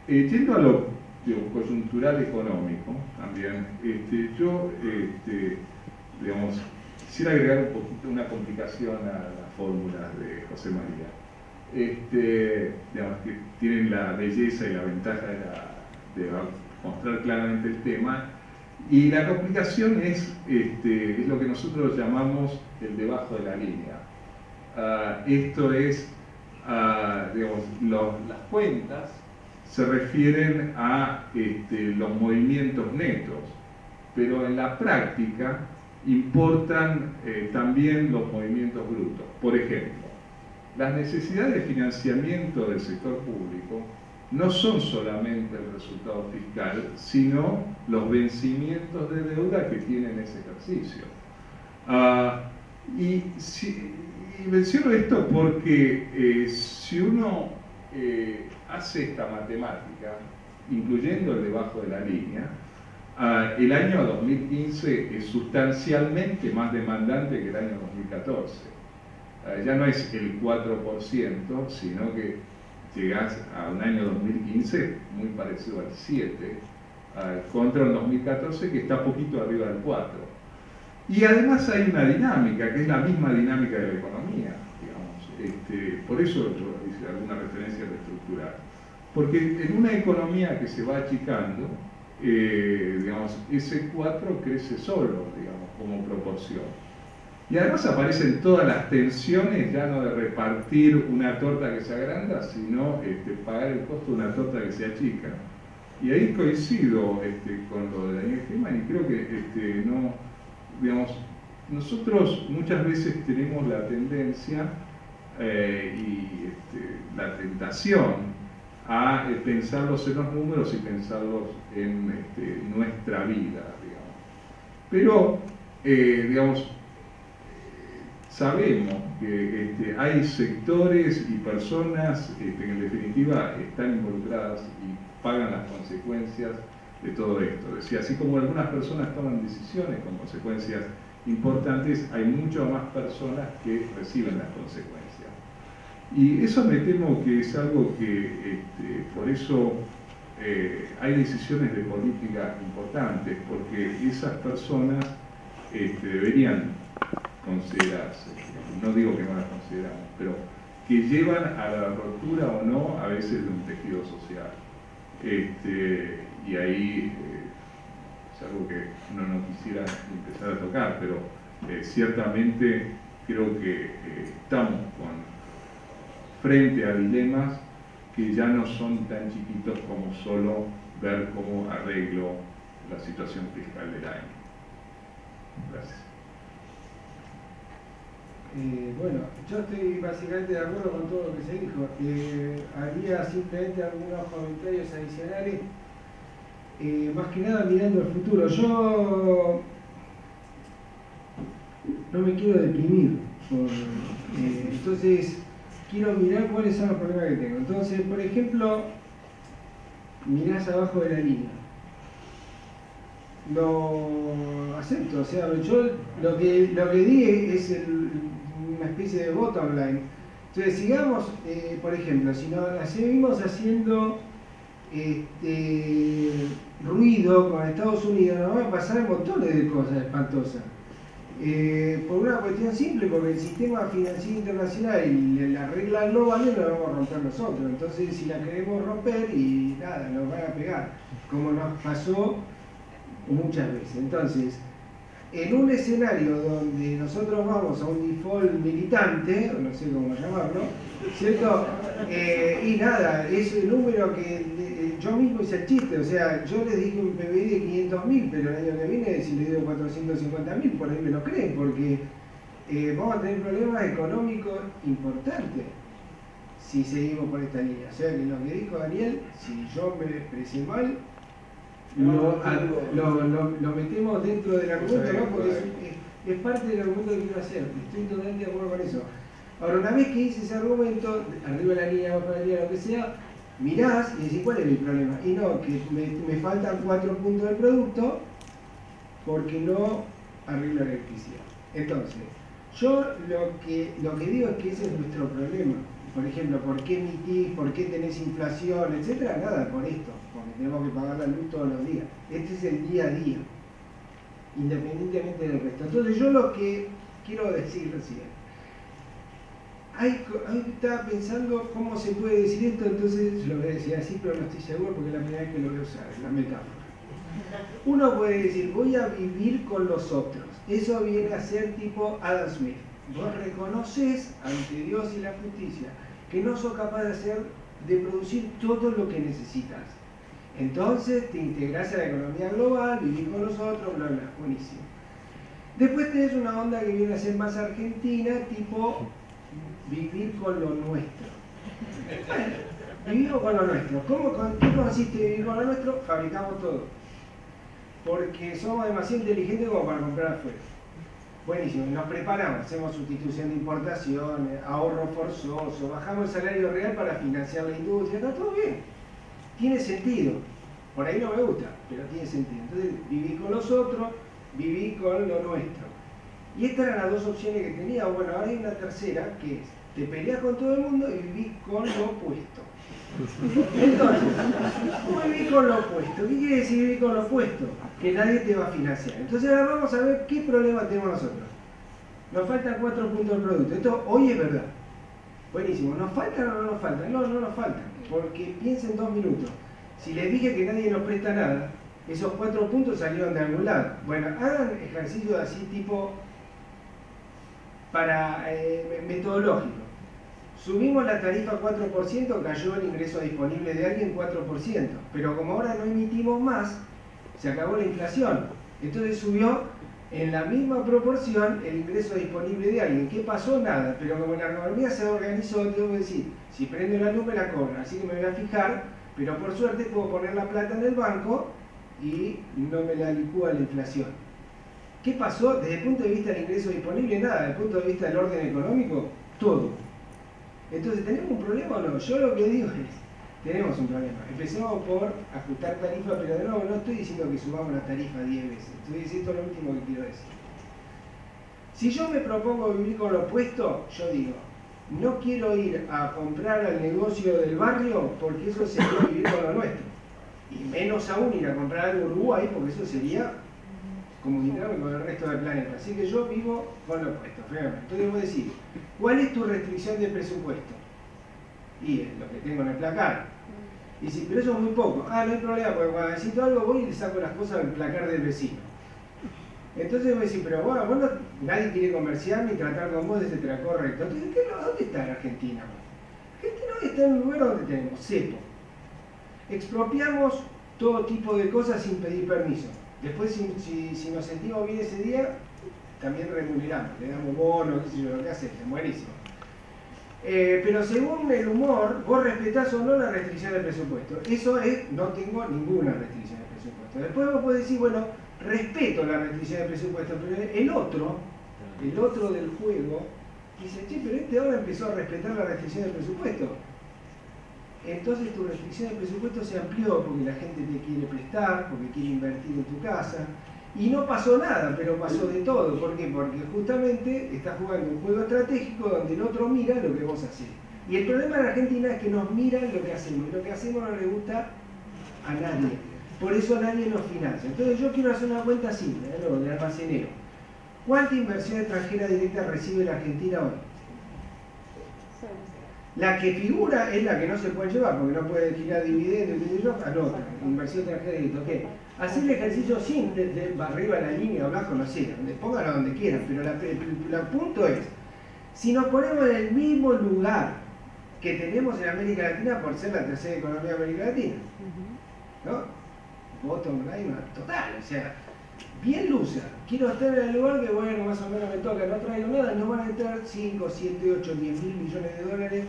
yendo a lo coyuntural económico también, yo digamos, quisiera agregar un poquito una complicación a las fórmulas de José María. Digamos, que tienen la belleza y la ventaja de mostrar claramente el tema, y la complicación es lo que nosotros llamamos el debajo de la línea. Esto es, digamos, las cuentas se refieren a los movimientos netos, pero en la práctica importan también los movimientos brutos. Por ejemplo, las necesidades de financiamiento del sector público no son solamente el resultado fiscal, sino los vencimientos de deuda que tienen ese ejercicio. Y menciono esto porque si uno hace esta matemática, incluyendo el debajo de la línea, el año 2015 es sustancialmente más demandante que el año 2014. Ya no es el 4%, sino que llegás a un año 2015 muy parecido al 7%, contra un 2014 que está poquito arriba del 4%. Y además hay una dinámica, que es la misma dinámica de la economía, digamos. Por eso yo hice alguna referencia a la estructural. Porque en una economía que se va achicando, digamos, ese 4 crece solo, digamos, como proporción. Y además aparecen todas las tensiones, ya no de repartir una torta que se agranda, sino pagar el costo de una torta que se achica. Y ahí coincido con lo de Daniel Heyman, y creo que digamos, nosotros muchas veces tenemos la tendencia y la tentación a pensarlos en los números y pensarlos en nuestra vida, digamos. Pero, digamos, sabemos que hay sectores y personas que en definitiva están involucradas y pagan las consecuencias de todo esto. Decía, así como algunas personas toman decisiones con consecuencias importantes, hay muchas más personas que reciben las consecuencias. Y eso me temo que es algo que, por eso hay decisiones de política importantes, porque esas personas deberían considerarse, no digo que no las consideramos, pero que llevan a la ruptura o no a veces de un tejido social. Y ahí es algo que uno no quisiera empezar a tocar, pero ciertamente creo que estamos frente a dilemas que ya no son tan chiquitos como solo ver cómo arreglo la situación fiscal del año. Gracias. Bueno, yo estoy básicamente de acuerdo con todo lo que se dijo. Haría simplemente algunos comentarios adicionales, más que nada mirando el futuro. Yo no me quiero deprimir, entonces quiero mirar cuáles son los problemas que tengo. Entonces, por ejemplo, mirás abajo de la línea. Lo acepto, o sea, yo lo que di es una especie de bottom line. Entonces, sigamos, por ejemplo, si seguimos haciendo ruido con Estados Unidos, nos van a pasar montones de cosas espantosas. Por una cuestión simple, porque el sistema financiero internacional y las reglas globales las vamos a romper nosotros. Entonces, si la queremos romper, y nada, nos van a pegar, como nos pasó muchas veces. Entonces, en un escenario donde nosotros vamos a un default militante, o no sé cómo llamarlo, ¿cierto? Y nada, es el número que yo mismo hice el chiste, o sea, yo les dije un PBI de 500.000, pero el año que viene si les digo 450.000, por ahí me lo creen, porque vamos a tener problemas económicos importantes si seguimos por esta línea. O sea que lo que dijo Daniel, si yo me expresé mal, lo metemos dentro del argumento, ¿no? Porque es parte del argumento que quiero hacer, estoy totalmente de acuerdo con eso. Ahora, una vez que hice ese argumento, arriba de la línea, abajo de la línea, lo que sea, mirás y decís, ¿cuál es mi problema? Y no, que me faltan 4 puntos del producto porque no arreglo la electricidad. Entonces, yo lo que digo es que ese es nuestro problema. Por ejemplo, ¿por qué emitís? ¿Por qué tenés inflación? Etcétera. Nada, por esto, porque tenemos que pagar la luz todos los días. Este es el día a día, independientemente del resto. Entonces, yo lo que quiero decir recién, estaba pensando cómo se puede decir esto, entonces lo voy a decir así, pero no estoy seguro porque es la primera vez que lo voy a usar, la metáfora. Uno puede decir, voy a vivir con los otros. Eso viene a ser tipo Adam Smith. Vos reconoces ante Dios y la justicia que no sos capaz de producir todo lo que necesitas. Entonces te integrás a la economía global, vivís con los otros, bla, bla, buenísimo. Después tenés una onda que viene a ser más argentina, tipo vivir con lo nuestro. Vivimos con lo nuestro. ¿Qué consiste vivir con lo nuestro? Fabricamos todo. Porque somos demasiado inteligentes como para comprar afuera. Buenísimo, nos preparamos, hacemos sustitución de importaciones, ahorro forzoso, bajamos el salario real para financiar la industria, está todo bien. Tiene sentido. Por ahí no me gusta, pero tiene sentido. Entonces, vivir con los otros, vivir con lo nuestro. Y estas eran las dos opciones que tenía. Bueno, ahora hay una tercera, que es, te peleas con todo el mundo y vivís con lo opuesto. Entonces, ¿cómo vivir con lo opuesto? ¿Qué quiere decir vivir con lo opuesto? Que nadie te va a financiar. Entonces ahora vamos a ver qué problema tenemos nosotros. Nos faltan 4 puntos del producto. Esto hoy es verdad. Buenísimo. ¿Nos faltan o no nos faltan? No, no nos faltan. Porque piensen 2 minutos. Si les dije que nadie nos presta nada, esos 4 puntos salieron de algún lado. Bueno, hagan ejercicios así tipo para metodológico. Subimos la tarifa 4%, cayó el ingreso disponible de alguien 4%. Pero como ahora no emitimos más, se acabó la inflación. Entonces subió en la misma proporción el ingreso disponible de alguien. ¿Qué pasó? Nada. Pero como la economía se organizó, tengo que decir, si prendo la luz me la cobran, así que me voy a fijar, pero por suerte puedo poner la plata en el banco y no me la licúa la inflación. ¿Qué pasó? Desde el punto de vista del ingreso disponible, nada. Desde el punto de vista del orden económico, todo. Entonces, ¿tenemos un problema o no? Yo lo que digo es, tenemos un problema. Empecemos por ajustar tarifa, pero de nuevo no estoy diciendo que subamos la tarifa 10 veces. Estoy diciendo lo último que quiero decir. Si yo me propongo vivir con lo opuesto, yo digo, no quiero ir a comprar al negocio del barrio porque eso sería vivir con lo nuestro. Y menos aún ir a comprar algo en Uruguay porque eso sería comunicarme con el resto del planeta. Así que yo vivo con lo opuesto. Entonces voy a decir, ¿cuál es tu restricción de presupuesto? Y es lo que tengo en el placar. Y si, pero eso es muy poco. Ah, no hay problema, porque cuando necesito algo voy y le saco las cosas del placar del vecino. Entonces voy a decir, pero bueno, nadie quiere comerciarme y tratar con vos, etcétera, correcto. Entonces, ¿dónde está la Argentina? Argentina hoy está en un lugar donde tenemos cepo. Expropiamos todo tipo de cosas sin pedir permiso. Después, si nos sentimos bien ese día, también remuneramos, le damos bonos, qué sé yo, lo que hace, es buenísimo. Pero según el humor, vos respetás o no la restricción del presupuesto. Eso es, no tengo ninguna restricción del presupuesto. Después vos podés decir, bueno, respeto la restricción del presupuesto, pero el otro del juego, dice, che, pero este ahora empezó a respetar la restricción del presupuesto. Entonces tu restricción del presupuesto se amplió porque la gente te quiere prestar, porque quiere invertir en tu casa. Y no pasó nada, pero pasó de todo. ¿Por qué? Porque justamente estás jugando un juego estratégico donde el otro mira lo que vos haces. Y el problema en Argentina es que nos miran lo que hacemos. Y lo que hacemos no les gusta a nadie. Por eso nadie nos financia. Entonces yo quiero hacer una cuenta simple, luego del almacenero. ¿Cuánta inversión extranjera directa recibe la Argentina hoy? La que figura es la que no se puede llevar, porque no puede girar dividendos, anota, inversión extranjera directa. ¿Qué? Hacer el ejercicio simple de arriba de la línea, abajo, no sé, pónganlo donde quieran, pero el punto es, si nos ponemos en el mismo lugar que tenemos en América Latina por ser la tercera economía de América Latina, ¿no? Bottom line total, o sea, bien lusa, quiero estar en el lugar que bueno, más o menos me toca, no traigo nada, nos van a entrar 5, 7, 8, 10 mil millones de dólares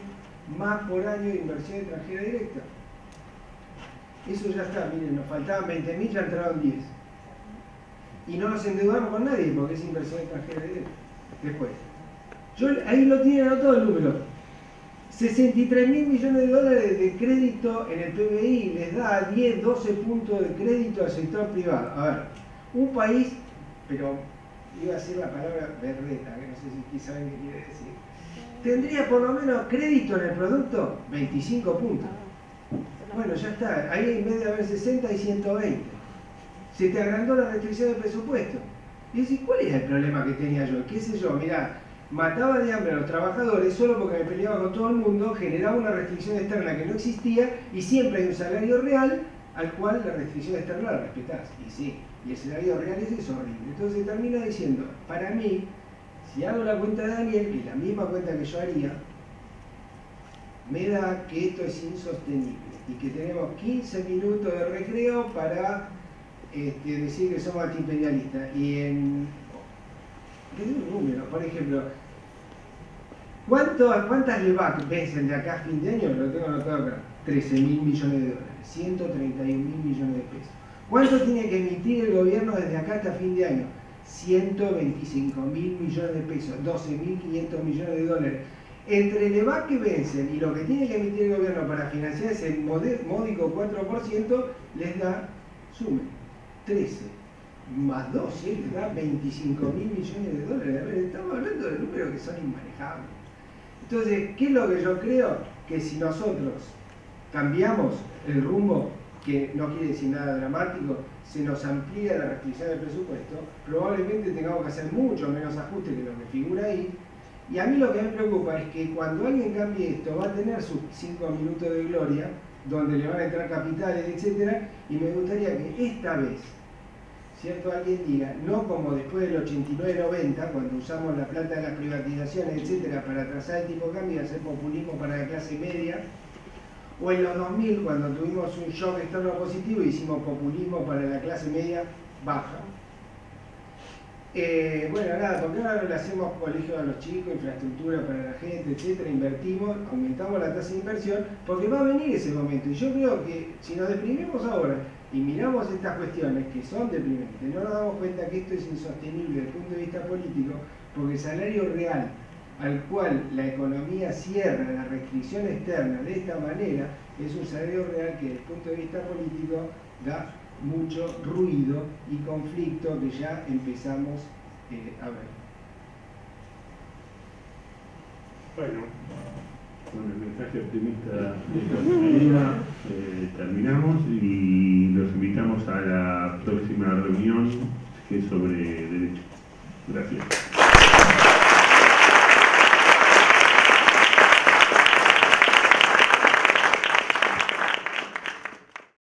más por año de inversión extranjera directa. Eso ya está, miren, nos faltaban 20.000, ya entraron 10. Y no nos endeudamos con nadie porque es inversión extranjera directa. Después, ahí lo tienen anotado el número. 63 mil millones de dólares de crédito en el PBI les da 10, 12 puntos de crédito al sector privado. A ver, un país, pero iba a decir la palabra berreta, que no sé si saben qué quiere decir. Tendría por lo menos crédito en el producto 25 puntos. Bueno, ya está, ahí en vez de haber 60 hay 120. Se te agrandó la restricción de presupuesto. Y decís, ¿cuál es el problema que tenía yo? ¿Qué sé yo? Mirá, mataba de hambre a los trabajadores solo porque me peleaba con todo el mundo, generaba una restricción externa que no existía y siempre hay un salario real al cual la restricción externa la respetás. Y sí, y el salario real es horrible. Entonces termina diciendo, para mí, si hago la cuenta de Daniel, que es la misma cuenta que yo haría, me da que esto es insostenible y que tenemos 15 minutos de recreo para decir que somos antiimperialistas. Y en... ¿qué es un número? Por ejemplo, ¿cuántas LEVAC vencen de acá a fin de año? Lo tengo anotado acá. 13 mil millones de dólares, 131 mil millones de pesos. ¿Cuánto tiene que emitir el gobierno desde acá hasta fin de año? 125 mil millones de pesos, 12.500 millones de dólares. Entre el EVAC que vencen y lo que tiene que emitir el gobierno para financiar ese módico 4%, les da, sumen, 13 más 12, les da 25 mil millones de dólares. A ver, estamos hablando de números que son inmanejables. Entonces, ¿qué es lo que yo creo? Que si nosotros cambiamos el rumbo, que no quiere decir nada dramático, se nos amplía la restricción del presupuesto, probablemente tengamos que hacer mucho menos ajuste que lo que figura ahí. Y a mí lo que me preocupa es que cuando alguien cambie esto va a tener sus 5 minutos de gloria, donde le van a entrar capitales, etc. Y me gustaría que esta vez, ¿cierto?, alguien diga, no como después del 89-90, cuando usamos la plata de las privatizaciones, etc., para trazar el tipo de cambio y hacer populismo para la clase media, o en los 2000, cuando tuvimos un shock externo positivo y hicimos populismo para la clase media baja. Bueno, nada, porque ahora le hacemos colegios a los chicos, infraestructura para la gente, etcétera, invertimos, aumentamos la tasa de inversión, porque va a venir ese momento. Y yo creo que si nos deprimimos ahora y miramos estas cuestiones que son deprimentes, no nos damos cuenta que esto es insostenible desde el punto de vista político, porque el salario real al cual la economía cierra la restricción externa de esta manera es un salario real que desde el punto de vista político da mucho ruido y conflicto que ya empezamos a ver. Bueno, con el mensaje optimista de esta terminamos y los invitamos a la próxima reunión que es sobre derecho. Gracias.